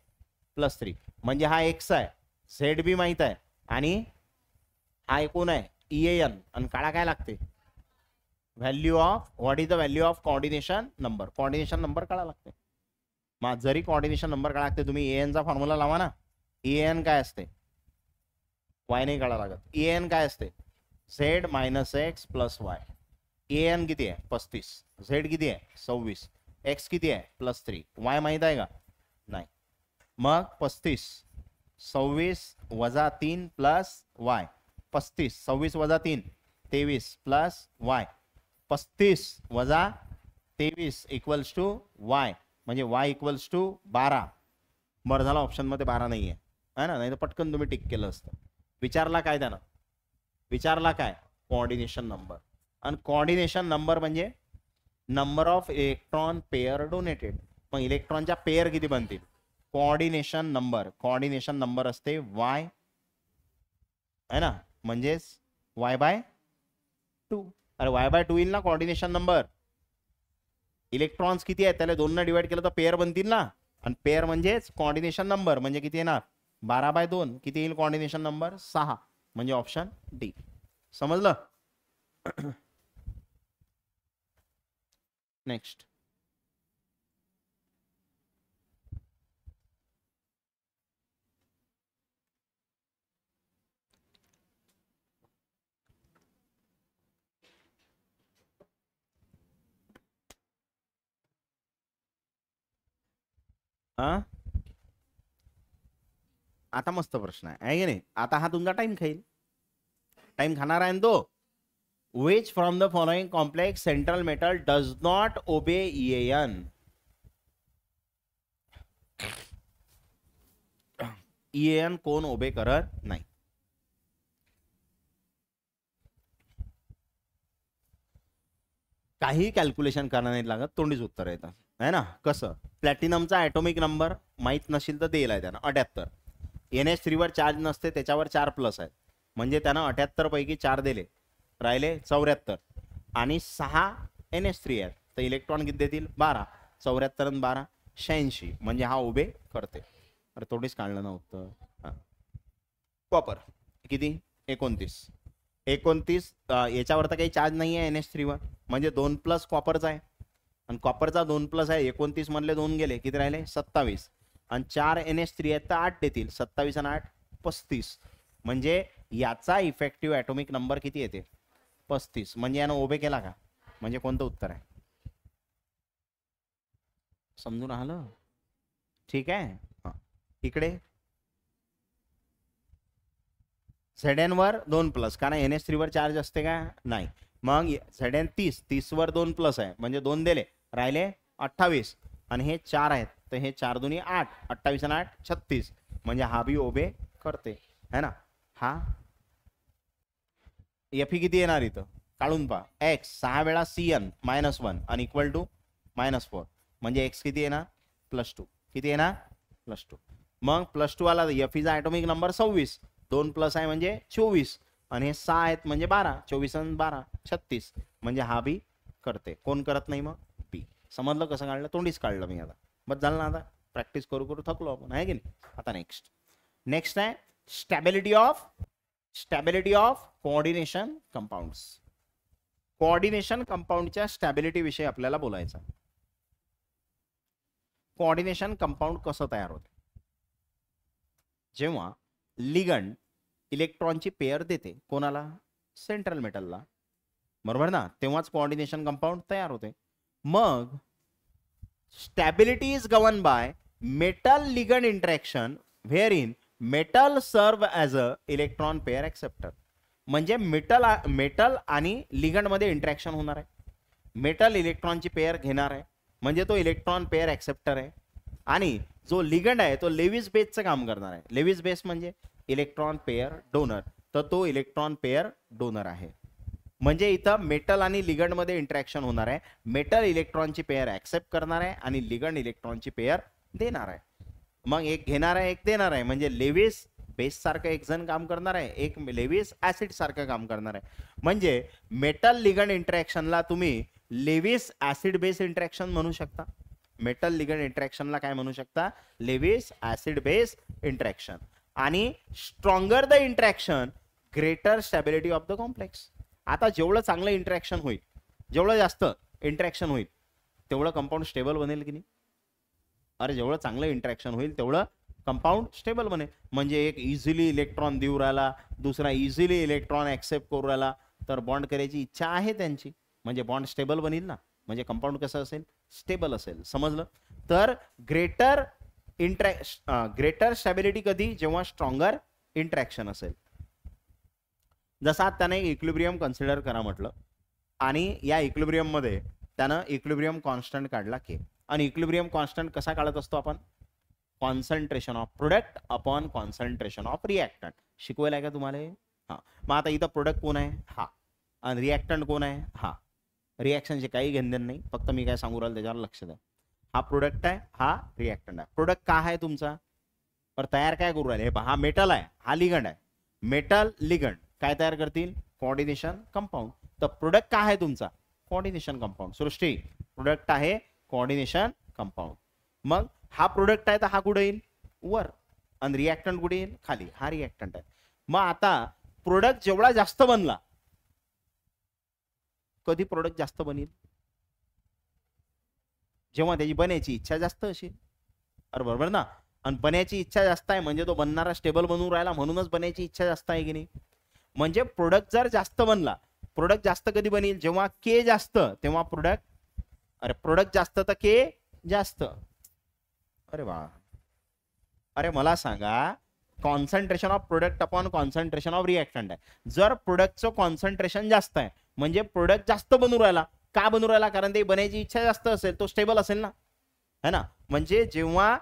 +3 म्हणजे हा x आहे Z बी माहित आहे आणि हा कोण आहे EAN आणि काळा काय लागते value of what is the value of coordination number काळा लागते मग जरी कोऑर्डिनेशन नंबर काळा लागते तुम्ही EAN चा फॉर्म्युला लावा ना EAN काय असते, वाय नाही काढा लागत. EAN काय असते, Z minus X plus Y. EAN किती आहे 35, झेड किती आहे 26, एक्स किती आहे +3, वाय माहित आहे का नाही. मग 35 26 वजा 3 प्लस वाय, 35 26 वजा 3 23 प्लस वाय, 35 वजा 23 इक्वल्स टू वाय, म्हणजे वाय इक्वल्स टू 12. बरं झालं ऑप्शन मध्ये 12 नाही आहे ना, नाही तर पटकन तुम्ही टिक केलं असतं. विचारला काय त्यानं, विचारला काय, कोऑर्डिनेशन नंबर. आणि कोऑर्डिनेशन नंबर म्हणजे number of electron pair donated. मग इलेक्ट्रॉनच्या पेअर किती बनतील, कोऑर्डिनेशन नंबर. कोऑर्डिनेशन नंबर असते वाय है ना, म्हणजेच y/2. अरे y/2 येईल ना कोऑर्डिनेशन नंबर. इलेक्ट्रॉन्स किती आहेत त्याला 2 ने डिवाइड केलं तर पेअर बनतील ना, आणि पेअर म्हणजेच कोऑर्डिनेशन नंबर. म्हणजे किती येणार 12/2, किती येईल कोऑर्डिनेशन नंबर 6, म्हणजे ऑप्शन डी. समजलं. नेक्स्ट. हा आता मस्त प्रश्न आहे की नाही. आता हा तुमचा टाइम खाईल, टाइम खाणार आहे तो. Which from the following complex central metal does not obey EAN? EAN कोण ओबे करत नाही. काही कॅल्क्युलेशन करायला नाही लागत, तोंडीच उत्तर येतात है ना. कसं, प्लॅटिनमचा ॲटॉमिक नंबर माहीत नसेल तर दिलाय त्यानं 78. NH3 वर चार्ज नसते, त्याच्यावर 4 प्लस आहेत, म्हणजे त्यानं 78 पैकी 4 दिले, राहिले 74. आणि 6 NH3 आहेत, तर इलेक्ट्रॉन किती देतील 12. 74 आणि 12 86, म्हणजे हा उभे करते. अरे थोडीच काढलं ना उत्तर. कॉपर किती 29. याच्यावर तर काही चार्ज नाही आहे NH3 वर, म्हणजे 2 प्लस कॉपरचा आहे, आणि कॉपरचा 2 प्लस आहे. 29 मधले 2 गेले, किती राहिले 27. आणि 4 NH3 आहेत तर 8 देतील, 27 आणि 8 35. म्हणजे याचा इफेक्टिव्ह ॲटॉमिक नंबर किती येते 35. म्हणजे यानं ओबे केला का, म्हणजे कोणतं उत्तर आहे, समजून आलं. ठीक आहे. हा इकडे Zn वर 2 प्लस, कारण NH3 वर चार्ज असते का नाही. मग Zn 30 वर 2 प्लस आहे, म्हणजे 2 दिले, राहिले 28. आणि हे 4 आहेत, तर हे 4 दुनी 8, 28 आणि 8 36, म्हणजे हा बी ओबे करते है ना. हा Fe किती येणार इथं काढून पहा. x 6 वेळा Cn -1 आणि इक्वल टू -4, म्हणजे x किती येणार +2, किती येणार +2. मग +2 आला तर Feचा ॲटॉमिक नंबर 26, 2 प्लस आहे म्हणजे 24, आणि हे 6 आहेत म्हणजे 12, 24 आणि 12 36, म्हणजे हा बी करते. कोण करत नाही मग बी. समजलं कसं काढलं, तोंडीच काढलं मी. आता बस झालं ना, आता प्रॅक्टिस करू करू थकलो आपण आहे की नाही. आता नेक्स्ट आहे stability of coordination compounds. Coordination कंपाऊंडच्या स्टॅबिलिटी विषयी आपल्याला बोलायचं. कोऑर्डिनेशन कंपाऊंड कसं तयार होते, जेव्हा लिगंड इलेक्ट्रॉनची पेअर देते कोणाला, सेंट्रल मेटलला, बरोबर ना, तेव्हाच कोऑर्डिनेशन कंपाऊंड तयार होते. मग stability is govern by metal ligand interaction where metal सर्व as a electron pair acceptor. म्हणजे मेटल आणि लिगंड मध्ये इंटरॅक्शन होणार आहे, मेटल इलेक्ट्रॉनची पेअर घेणार आहे, म्हणजे तो इलेक्ट्रॉन पेअर ॲक्सेप्टर आहे. आणि जो लिगंड आहे तो लेविस बेसचं काम करणार आहे. लेविस बेस म्हणजे इलेक्ट्रॉन पेअर डोनर, तर तो इलेक्ट्रॉन पेअर डोनर आहे. म्हणजे इथं मेटल आणि लिगंड मध्ये इंटरॅक्शन होणार आहे. मेटल इलेक्ट्रॉनची पेअर ऍक्सेप्ट करणार आहे आणि लिगंड इलेक्ट्रॉनची पेअर देणार आहे. मग एक घेणार आहे एक देणार आहे, म्हणजे लेविस बेस सारखं एक जण काम करणार आहे, एक लेविस ऍसिड सारखं काम करणार आहे. म्हणजे मेटल लिगंड इंटरॅक्शनला तुम्ही लेविस ऍसिड बेस इंटरॅक्शन म्हणू शकता. मेटल लिगंड इंटरॅक्शनला काय म्हणू शकता, लेविस ऍसिड बेस इंटरॅक्शन. आणि stronger the interaction greater stability of the complex. आता जेवढं चांगलं इंटरॅक्शन होईल, जेवढं जास्त इंटरॅक्शन होईल तेवढं कंपाऊंड स्टेबल बनेल की नाही. अरे जेवढं चांगलं इंटरॅक्शन होईल तेवढं कंपाऊंड स्टेबल बनेल. म्हणजे एक इझिली इलेक्ट्रॉन देऊ राहिला, दुसरा इझिली इलेक्ट्रॉन ऍक्सेप्ट करू राहिला, तर बॉन्ड करायची इच्छा आहे त्यांची, म्हणजे बॉन्ड स्टेबल बनेल ना. म्हणजे कंपाऊंड कसं असेल, स्टेबल असेल. समजलं. तर ग्रेटर ग्रेटर स्टॅबिलिटी कधी, जेव्हा स्ट्रॉंगर इंटरॅक्शन असेल. जसा त्याने इक्विलिब्रियम कन्सिडर करा म्हटलं, आणि या इक्विलिब्रियम मध्ये त्यानं इक्विलिब्रियम कॉन्स्टंट काढला के. आणि इक्विलिब्रियम कॉन्स्टंट कसा काढत असतो आपण, concentration of product upon concentration of reactant. शिकवायला आहे का तुम्हाला? हा. मग आता इथं प्रोडक्ट कोण आहे, हा, आणि रिएक्टंट कोण आहे, हा. रिएक्शनचे काही घेणदेण नाही, फक्त मी काय सांगू राहिलो त्याच्यावर लक्ष द्या. हा प्रोडक्ट आहे, हा रिएक्टंट आहे. प्रोडक्ट का आहे तुमचा, पर तयार काय करू राहिले, हा मेटल आहे, हा लिगंड आहे. मेटल लिगंड काय तयार करतील, कोऑर्डिनेशन कंपाऊंड. तर प्रोडक्ट काय आहे तुमचा, कोऑर्डिनेशन कंपाऊंड. सृष्टी प्रोडक्ट आहे कोऑर्डिनेशन कंपाऊंड. मग हा प्रोडक्ट आहे तर हा कुठे येईल, वर, आणि रिएक्टंट कुठे येईल, खाली. हा रिएक्टंट आहे. मग आता प्रोडक्ट जेवढा जास्त बनला, कधी प्रोडक्ट जास्त बनेल, जेव्हा त्याची बनायची इच्छा जास्त असेल. अरे बरोबर ना. आणि बनायची इच्छा जास्त आहे म्हणजे तो बनणारा स्टेबल बनवून राहिला, म्हणूनच बनायची इच्छा जास्त आहे की नाही. म्हणजे प्रोडक्ट जर जास्त बनला, प्रोडक्ट जास्त कधी बनेल, जेव्हा के जास्त, तेव्हा प्रोडक्ट, अरे प्रोडक्ट जास्त तर के जास्त. अरे वा, अरे मला सांगा, concentration of product upon concentration of reactant आहे. जर प्रोडक्टचं कॉन्सन्ट्रेशन जास्त आहे म्हणजे प्रोडक्ट जास्त बनू राहिला. का बनू राहिला, कारण ते बनायची इच्छा जास्त असेल, तो स्टेबल असेल ना, है ना. म्हणजे जेव्हा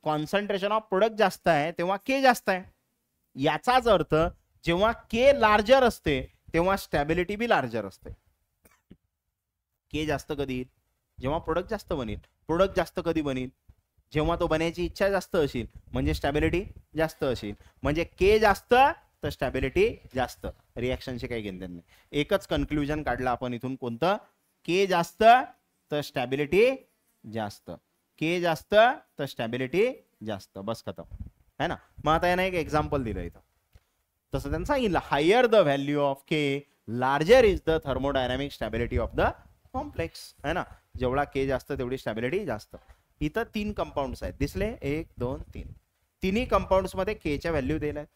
कॉन्सन्ट्रेशन ऑफ प्रोडक्ट जास्त आहे तेव्हा के जास्त आहे. याचाच अर्थ जेव्हा के लार्जर असते तेव्हा स्टॅबिलिटी बी लार्जर असते. के जास्त कधी येईल, जेव्हा प्रोडक्ट जास्त बनेल. प्रोडक्ट जास्त कधी बनेल, जेव्हा तो बनायची इच्छा जास्त असेल, म्हणजे स्टॅबिलिटी जास्त असेल. म्हणजे के जास्त तर स्टॅबिलिटी जास्त. रिएक्शनचे काही घेणदेण नाही. एकच कन्क्लुजन काढलं आपण इथून, कोणतं, के जास्त तर स्टॅबिलिटी जास्त, के जास्त तर स्टॅबिलिटी जास्त, बस खतम, है ना. मग आता यानं एक एक्झाम्पल दिलं इथं. तसं त्यांनी सांगितलं, higher the value of K larger is the thermodynamic stability of the complex, है ना. जेवढा के जास्त तेवढी स्टॅबिलिटी जास्त. इथं 3 कंपाऊंड्स आहेत, दिसले, 1 2 3. तिन्ही कंपाऊंड्स मध्ये के च्या व्हॅल्यू दिल्या आहेत.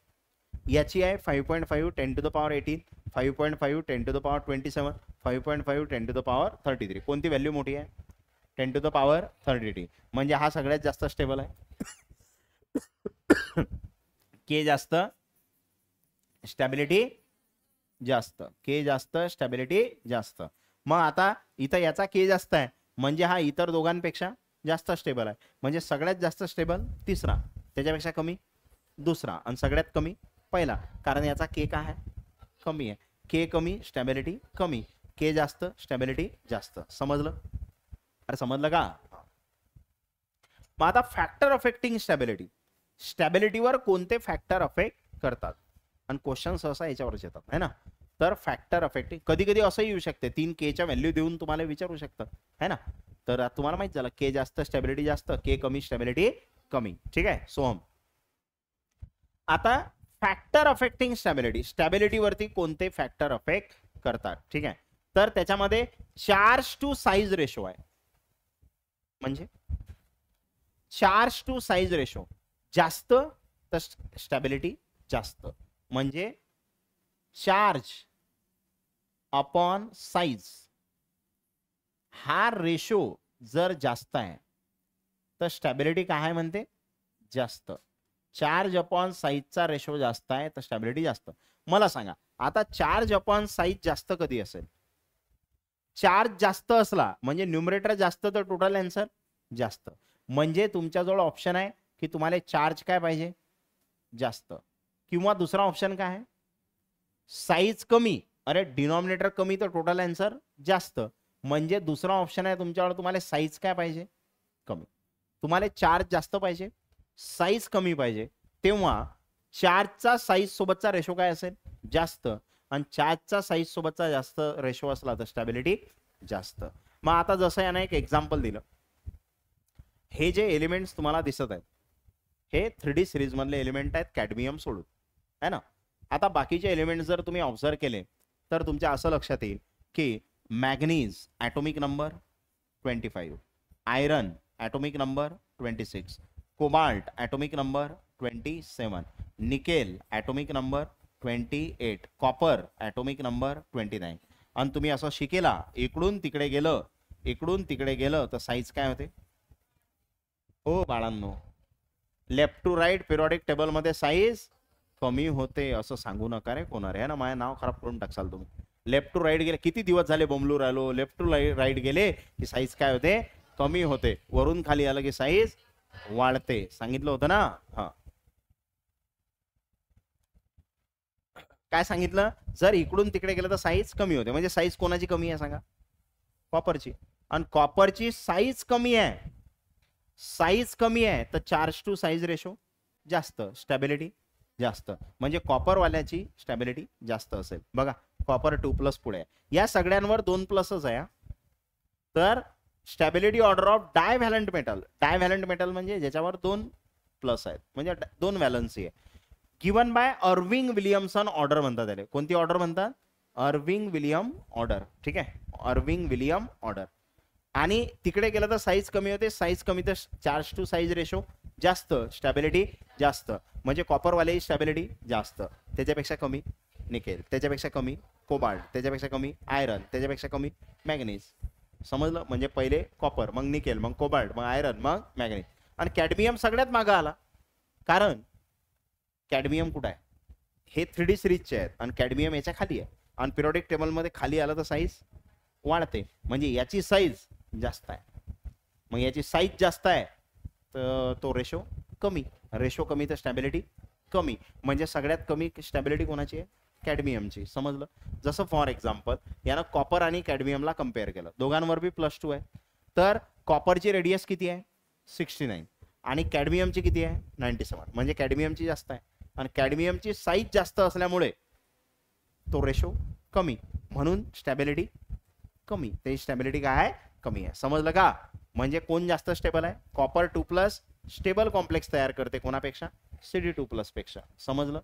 याची आहे 5.5 10 to the power 18, 5.5 10 to the power 27, 5.5 10 to the power 33. कोणती व्हॅल्यू मोठी आहे, 10 to the power 33. म्हणजे हा सगळ्यात जास्त स्टेबल आहे. के जास्त स्टॅबिलिटी जास्त, के जास्त स्टॅबिलिटी जास्त. मग आता इथं याचा के जास्त आहे म्हणजे हा इतर दोघांपेक्षा जास्त स्टेबल आहे. म्हणजे सगळ्यात जास्त स्टेबल तिसरा, त्याच्यापेक्षा कमी दुसरा, आणि सगळ्यात कमी पहिला. कारण याचा के काय आहे, कमी आहे. के कमी स्टॅबिलिटी कमी, के जास्त स्टॅबिलिटी जास्त. समजलं, अरे समजलं का. मग आता फॅक्टर अफेक्टिंग स्टॅबिलिटी, स्टॅबिलिटीवर कोणते फॅक्टर अफेक्ट करतात, आणि क्वेश्चन सहसा याच्यावरच येतात, है ना. तर फॅक्टर अफेक्टिंग कधी कधी असंही येऊ शकते, 3 के च्या व्हॅल्यू देऊन तुम्हाला विचारू शकतात, है ना. तर तुम्हाला माहित झालं, के जास्त स्टॅबिलिटी जास्त, के कमी स्टॅबिलिटी कमी. ठीक आहे, सोहम. आता फॅक्टर अफेक्टिंग स्टॅबिलिटी, स्टॅबिलिटी वरती कोणते फॅक्टर अफेक्ट करतात, ठीक आहे. तर त्याच्यामध्ये चार्ज टू साइज रेशो आहे. म्हणजे चार्ज टू साइज रेशो जास्त तर स्टॅबिलिटी जास्त. म्हणजे चार्ज अपॉन साइज हा रेशो जर जास्त आहे तर स्टॅबिलिटी काय आहे म्हणते, जास्त. चार्ज अपॉन साइजचा रेशो जास्त आहे तर स्टॅबिलिटी जास्त. मला सांगा आता चार्ज अपॉन साइज जास्त कधी असेल, चार्ज जास्त असला म्हणजे न्यूमरेटर जास्त तर टोटल आन्सर जास्त. म्हणजे तुमच्याजवळ ऑप्शन आहे की तुम्हाला चार्ज काय पाहिजे, जास्त, किंवा दुसरा ऑप्शन काय आहे, साइज कमी, अरे डिनॉमिनेटर कमी तर टोटल आन्सर जास्त. म्हणजे दुसरा ऑप्शन आहे तुमच्यावर, तुम्हाला साइज काय पाहिजे, कमी. तुम्हाला चार्ज जास्त पाहिजे, साइज कमी पाहिजे, तेव्हा चार्जचा साइज सोबतचा रेशो काय असेल, जास्त. आणि चार्जचा साइज सोबतचा जास्त रेशो असला तर स्टॅबिलिटी जास्त. मग आता जसं यानं एक एक्झाम्पल दिलं, हे जे एलिमेंट्स तुम्हाला दिसत आहेत हे 3D सिरीज मधले एलिमेंट आहेत कॅडमियम सोडून, है ना. आता बाकीचे एलिमेंट जर तुम्ही ऑब्झर्व केले तर तुमच्या असं लक्षात येईल की manganese atomic number 25, iron atomic number 26, cobalt atomic number 27, nickel atomic number 28, copper atomic number 29. आणि तुम्ही असं शिकेला इकडून तिकडे गेलं तर साईज काय होते हो बाळांनो? लेफ्ट टू राईट पिरियॉडिक टेबलमध्ये साईज कमी होते असं सांगू नका रे कोणारे, है ना? माझं नाव खराब करून टाकसाल तुम्ही. लेफ्ट टू राईट गेले, किती दिवस झाले बोंबलू राहिलो, लेफ्ट टू राईट गेले की साईज काय होते? कमी होते. वरून खाली आलं की साईज वाढते. सांगितलं होतं ना? हा, काय सांगितलं? जर इकडून तिकडे गेलं तर साईज कमी होते. म्हणजे साईज कोणाची कमी आहे सांगा? कॉपरची. आणि कॉपरची साईज कमी आहे, साईज कमी आहे तर चार्ज टू साईज रेशो जास्त, स्टॅबिलिटी जास्त. म्हणजे कॉपरवाल्याची स्टॅबिलिटी जास्त असेल. बघा कॉपर 2+ पुढे आहे, या सगळ्यांवर 2 प्लसच आहे. तर stability order of divalent metal, divalent metal म्हणजे ज्याच्यावर 2 प्लस आहेत, म्हणजे 2 व्हॅलन्सी आहे. Given by Irving Williamson order म्हणतात त्याला. कोणती ऑर्डर म्हणतात? Irving William order. ठीक आहे, अर्विंग विलियम ऑर्डर. आणि तिकडे गेलं तर साईज कमी होते, साईज कमी तर चार्ज टू साईज रेशो जास्त, स्टॅबिलिटी जास्त. म्हणजे कॉपरवाले स्टॅबिलिटी जास्त, त्याच्यापेक्षा कमी निकेल, त्याच्यापेक्षा कमी कोबाल्ट, त्याच्यापेक्षा कमी आयरन, त्याच्यापेक्षा कमी मॅग्नीज. समजलं? म्हणजे पहिले कॉपर, मग निकेल, मग कोबाल्ट, मग आयरन, मग मॅग्नीज. आणि कॅडमियम सगळ्यात मागं आला, कारण कॅडमियम कुठं आहे? हे 3D सिरीजचे आहेत आणि कॅडमियम याच्या खाली आहे. आणि पिरियॉडिक टेबलमध्ये खाली आलं तर साईज वाढते, म्हणजे याची साईज जास्त आहे. मग याची साईज जास्त आहे तर तो रेशो कमी, रेशो कमी तर स्टॅबिलिटी कमी. म्हणजे सगळ्यात कमी स्टॅबिलिटी कोणाची आहे? कॅडमियमची. समजलं? जसं फॉर एक्झाम्पल यानं कॉपर आणि कॅडमियमला कम्पेअर केलं, दोघांवर बी +2 आहे. तर कॉपरची रेडियस किती आहे? 69 आणि कॅडमियमची किती आहे? 97. म्हणजे कॅडमियमची जास्त आहे आणि कॅडमियमची साईज जास्त असल्यामुळे तो रेशो कमी, म्हणून स्टॅबिलिटी कमी. त्याची स्टॅबिलिटी काय आहे? कमी आहे. समजलं का? म्हणजे कोण जास्त स्टेबल आहे? कॉपर 2+ स्टेबल कॉम्प्लेक्स तयार करते कोणापेक्षा? CD2+ पेक्षा. समजलं?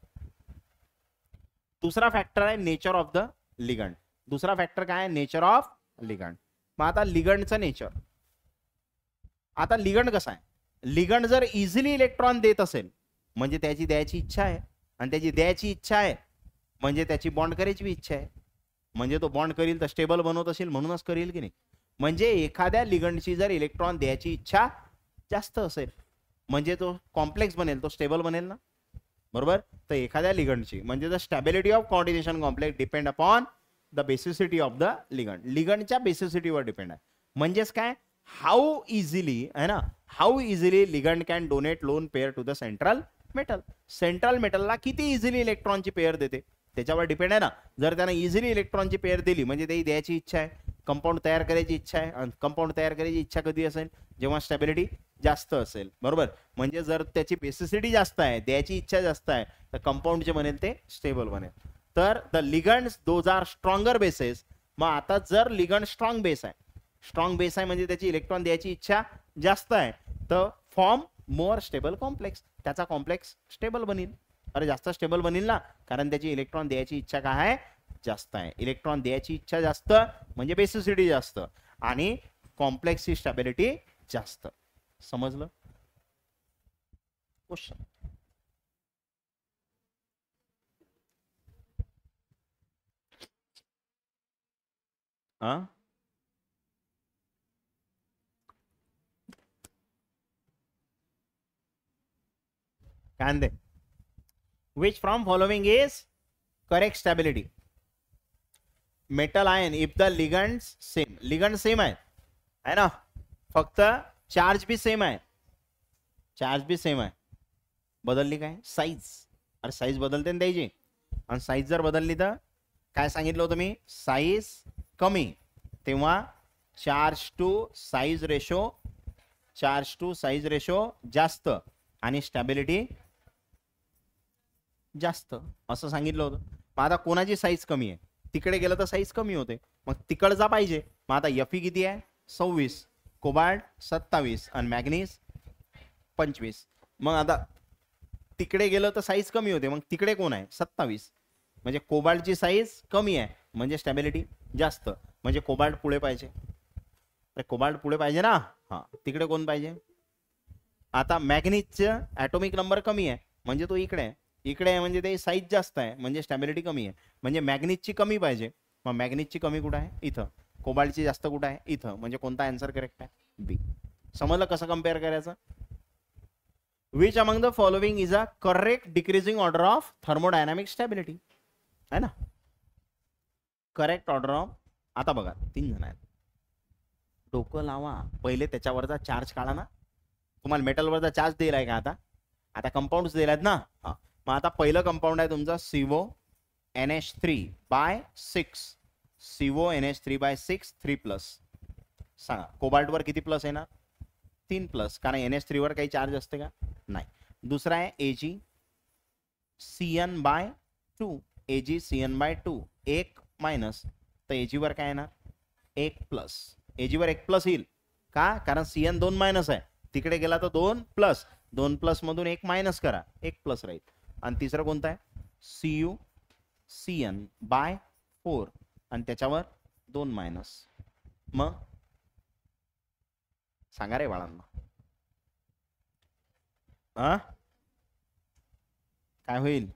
दुसरा फॅक्टर आहे नेचर ऑफ द लिगंड. दुसरा फॅक्टर काय आहे? Nature of ligand. मग आता लिगंडचं नेचर. आता लिगंड कसं आहे? लिगंड जर इझिली इलेक्ट्रॉन देत असेल म्हणजे त्याची द्यायची इच्छा आहे, आणि त्याची द्यायची इच्छा आहे म्हणजे त्याची बॉन्ड करायची इच्छा आहे. म्हणजे तो बॉन्ड करील तर स्टेबल बनवत असेल म्हणूनच करील की नाही? म्हणजे एखाद्या लिगंडची जर इलेक्ट्रॉन द्यायची इच्छा जास्त असेल म्हणजे तो कॉम्प्लेक्स बनेल, तो स्टेबल बनेल ना, बरोबर? तर एखाद्या लिगंडची म्हणजे the stability of coordination complex depend upon the basicity of the ligand. लिगंडच्या बेसिसिटीवर डिपेंड आहे. म्हणजेच काय? हाऊ इझिली आहे ना, how easily ligand can donate lone pair to the central metal. Central मेटलला किती इझिली इलेक्ट्रॉनची पेअर देते त्याच्यावर डिपेंड आहे ना. जर त्यानं इझिली इलेक्ट्रॉनची पेअर दिली म्हणजे त्याची द्यायची इच्छा आहे, कंपाऊंड तयार करायची इच्छा आहे. आणि कंपाऊंड तयार करायची इच्छा कधी असेल? जेव्हा स्टॅबिलिटी जास्त असेल, बरोबर? म्हणजे जर त्याची बेसिसिटी जास्त आहे, द्यायची इच्छा जास्त आहे, तर कंपाऊंड जे बनेल ते स्टेबल बनेल. तर the ligands those are stronger bases. मग आता जर लिगंड स्ट्रॉंग बेस आहे, स्ट्रॉंग बेस आहे म्हणजे त्याची इलेक्ट्रॉन द्यायची इच्छा जास्त आहे, तर फॉर्म मोर स्टेबल कॉम्प्लेक्स. त्याचा कॉम्प्लेक्स स्टेबल बनेल. अरे जास्त स्टेबल बनेल ना, कारण त्याची इलेक्ट्रॉन द्यायची इच्छा काय आहे? जास्त आहे. इलेक्ट्रॉन द्यायची इच्छा जास्त म्हणजे बेसिसिटी जास्त आणि कॉम्प्लेक्सची स्टॅबिलिटी जास्त. समजलं? क्वेश्चन. हा, काय म्हणते? which from following is correct stability? Metal ion if the ligand same. Ligand same आहे ना, फक्त चार्ज भी सेम आहे, चार्ज भी सेम आहे. बदलली काय? साईज. अरे साईज बदलते ना त्याची, आणि साईज जर बदलली तर काय सांगितलं होतं मी? साईज कमी तेव्हा charge to size ratio, charge to size ratio जास्त आणि स्टॅबिलिटी जास्त असं सांगितलं होतं. मग आता कोणाची साईज कमी आहे? तिकडे गेलं तर साईज कमी होते, मग तिकडचा पाहिजे. मग आता Fe किती आहे? 26, कोबाल्ट 27 आणि मॅग्नीज 25. मग आता तिकडे गेलं तर साईज कमी होते, मग तिकडे कोण आहे? 27. म्हणजे कोबाल्टची साईज कमी आहे म्हणजे स्टॅबिलिटी जास्त, म्हणजे कोबाल्ट पुढे पाहिजे. कोबाल्ट पुढे पाहिजे ना. हा, तिकडे कोण पाहिजे? आता मॅग्नीजचं ॲटॉमिक नंबर कमी आहे म्हणजे तो इकडे आहे, इकडे आहे म्हणजे ते साईज जास्त आहे म्हणजे स्टॅबिलिटी कमी आहे, म्हणजे मॅग्नीजची कमी पाहिजे. मग मॅग्नीजची कमी कुठं आहे? इथं. कोबाल्टची जास्त कुठं आहे? इथं. म्हणजे कोणता आन्सर करेक्ट आहे? बी. समजलं कसं कम्पेअर करायचं? Which among the following is a correct decreasing order of thermodynamic stability, है ना? Correct order of. आता बघा 3 जण आहेत, डोकं लावा. पहिले त्याच्यावरचा चार्ज काढा ना. तुम्हाला मेटलवरचा चार्ज दिलाय का? आता कंपाऊंड दिलायत ना. मग आता पहिलं कंपाऊंड आहे तुमचा CO NH3/6. CO NH3/6 3+. सांगा कोबाल्ट वर किती प्लस येणार? 3+, कारण NH3 वर काही चार्ज असते का? नाही. दुसरा आहे AgCN/2. AgCN/2 1 मायनस, तर Ag वर काय येणार? 1+. Ag वर 1+ येईल का? कारण CN 2 मायनस आहे, तिकडे गेला तर 2+. 2+ मधून 1 मायनस करा, 1+ राहील. आणि तिसरं कोणतं आहे? CuCN/4 आणि त्याच्यावर 2 मायनस. मग सांगा रे बाळांना, काय होईल?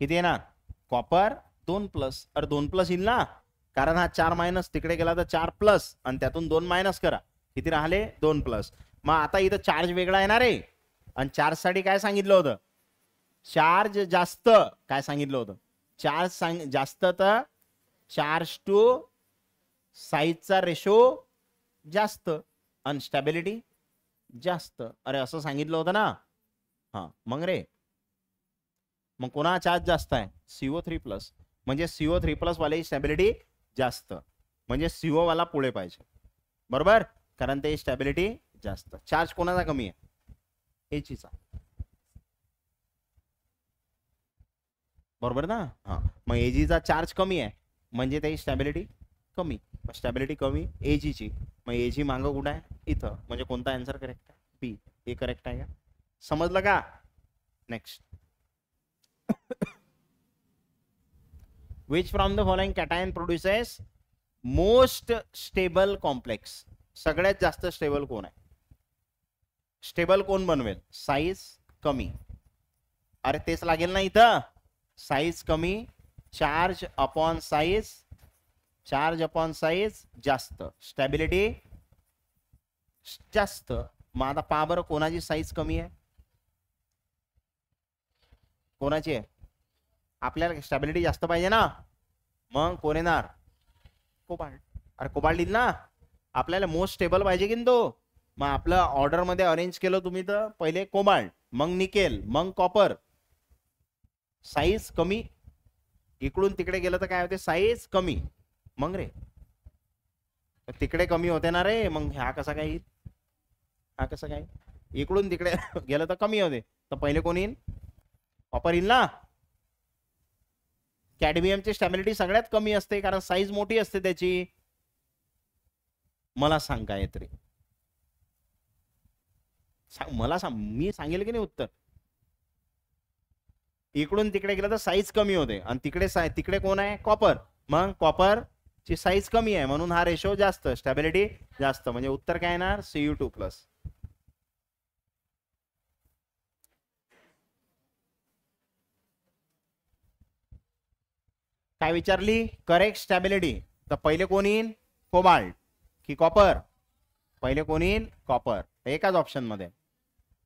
किती येणार? कॉपर 2+. अरे 2+ येईल ना, कारण हा 4 मायनस तिकडे गेला तर 4+ आणि त्यातून 2 मायनस करा, किती राहिले? 2+. मग आता इथं चार्ज वेगळा येणार आहे. आणि चार्ज साठी काय सांगितलं होतं? चार्ज जास्त. काय सांगितलं होतं? चार्ज जास्त तर चार्ज टू साईजचा रेशो जास्त, अनस्टॅबिलिटी जास्त. अरे असं सांगितलं होतं ना. हा मग रे, मग कोणा चार्ज जास्त आहे? CO3+. म्हणजे CO3+ वाले स्टॅबिलिटी जास्त, म्हणजे CO वाला पुढे पाहिजे, बरोबर? कारण ते स्टॅबिलिटी जास्त. चार्ज कोणाचा कमी आहे? Ag चा, बरोबर ना? हा, मग Ag चा चार्ज कमी आहे म्हणजे ते स्टॅबिलिटी कमी. स्टॅबिलिटी कमी Ag ची, मग Ag मागं कुठं आहे? इथं. म्हणजे कोणता आन्सर करेक्ट आहे? बी. हे करेक्ट आहे का? समजलं का? Next. Which from the following cation produces most stable complex? सगळ्यात जास्त स्टेबल कोण आहे? स्टेबल कोण बनवेल? साईज कमी. अरे तेच लागेल ना इथं. साईज कमी, charge upon size, charge upon size जास्त, स्टॅबिलिटी जास्त. मग आता पहा बरं, कोणाची साईज कमी आहे? कोणाची आहे? आपल्याला स्टॅबिलिटी जास्त पाहिजे ना. मग कोण येणार? कोबाल्ट. अरे कोबाल्ट येईल ना. आपल्याला मोस्ट स्टेबल पाहिजे की तो. मग आपलं ऑर्डर मध्ये अरेंज केलं तुम्ही तर पहिले कोबाल्ट, मग निकेल, मग कॉपर. साईज कमी, इकडून तिकडे गेलं तर काय होते? साईज कमी. मग रे तिकडे कमी होते ना रे. मग हा कसा काय येईल? हा कसं काय? इकडून तिकडे गेलं तर कमी होते, तर पहिले कोण येईल? कॉपर येईल ना. कॅडमियमची स्टॅबिलिटी सगळ्यात कमी असते कारण साईज मोठी असते त्याची. मला सांग काय तरी, मला सांग, मी सांगेल की नाही उत्तर. इकडून तिकडे गेलं तर साईज कमी होते आणि तिकडे कोण आहे? कॉपर. मग कॉपर ची साईज कमी आहे म्हणून हा रेशो जास्त, स्टॅबिलिटी जास्त. म्हणजे उत्तर काय येणार? Cu2+. काय विचारली? Correct stability. तर पहिले कोण येईल? कोबाल्ट की कॉपर? पहिले कोण येईल? कॉपर. एकाच ऑप्शन मध्ये,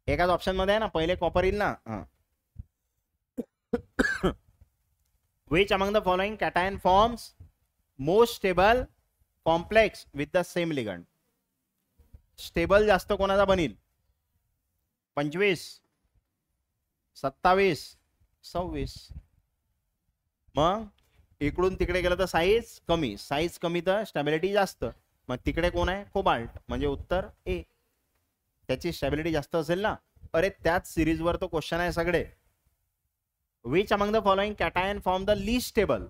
एकाच ऑप्शन मध्ये आहे ना, पहिले कॉपर येईल ना. Which among the following cation forms most stable complex with the same ligand? Stable जास्त कोणाचा बनेल? 25, 27, 26. मग इकडून तिकडे गेलं तर साईज कमी, साईज कमी तर स्टॅबिलिटी जास्त. मग तिकडे कोण आहे? कोबाल्ट. म्हणजे उत्तर ए. त्याची स्टॅबिलिटी जास्त असेल ना. अरे त्याच सिरीज वर तो क्वेश्चन आहे सगळे. Which among the following cation form the least stable?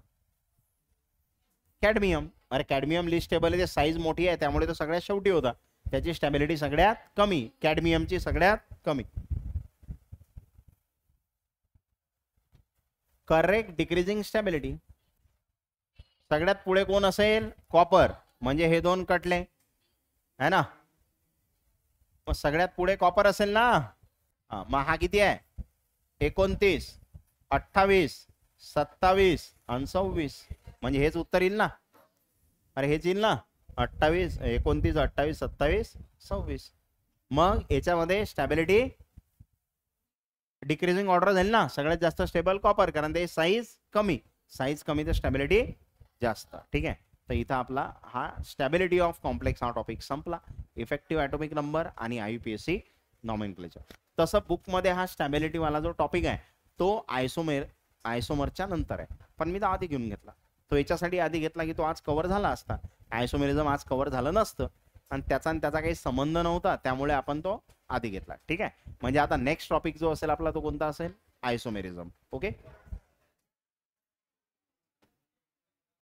Cadmium. अरे कॅडमियम लिस्ट स्टेबल आहे, साईज मोठी आहे त्यामुळे तो सगळ्यात शेवटी होता. त्याची स्टॅबिलिटी सगळ्यात कमी, कॅडमियमची सगळ्यात कमी. Correct decreasing stability. सगळ्यात पुढे कोण असेल? कॉपर. म्हणजे हे दोन कटले है ना, मग सगळ्यात पुढे कॉपर असेल ना. मग हा किती आहे? 29, 28, 27 आणि 26. म्हणजे हेच उत्तर येईल ना. अरे हेच येईल ना, 28, 29, 28, 27, 26. मग याच्यामध्ये स्टॅबिलिटी डिक्रीजिंग ऑर्डर झाली ना. सगळ्यात जास्त स्टेबल कॉपर, कारण ते साईज कमी तर स्टॅबिलिटी जास्त. ठीक आहे, तर इथं आपला हा स्टॅबिलिटी ऑफ कॉम्प्लेक्स हा टॉपिक संपला. इफेक्टिव्ह ॲटॉमिक नंबर आणि IUPAC नॉमेनक्लेचर. तसं बुकमध्ये हा स्टॅबिलिटी वाला जो टॉपिक आहे तो आयसोमरच्या नंतर आहे, पण मी तो आधी घेऊन घेतला. तो याच्यासाठी आधी घेतला की तो आज कव्हर झाला असता. आयसोमेरिझम आज कव्हर झालं नसतं आणि त्याचा काही संबंध नव्हता, त्यामुळे आपण तो आधी घेतला. ठीक आहे, म्हणजे आता नेक्स्ट टॉपिक जो असेल आपला तो कोणता असेल? आयसोमेरिझम. ओके.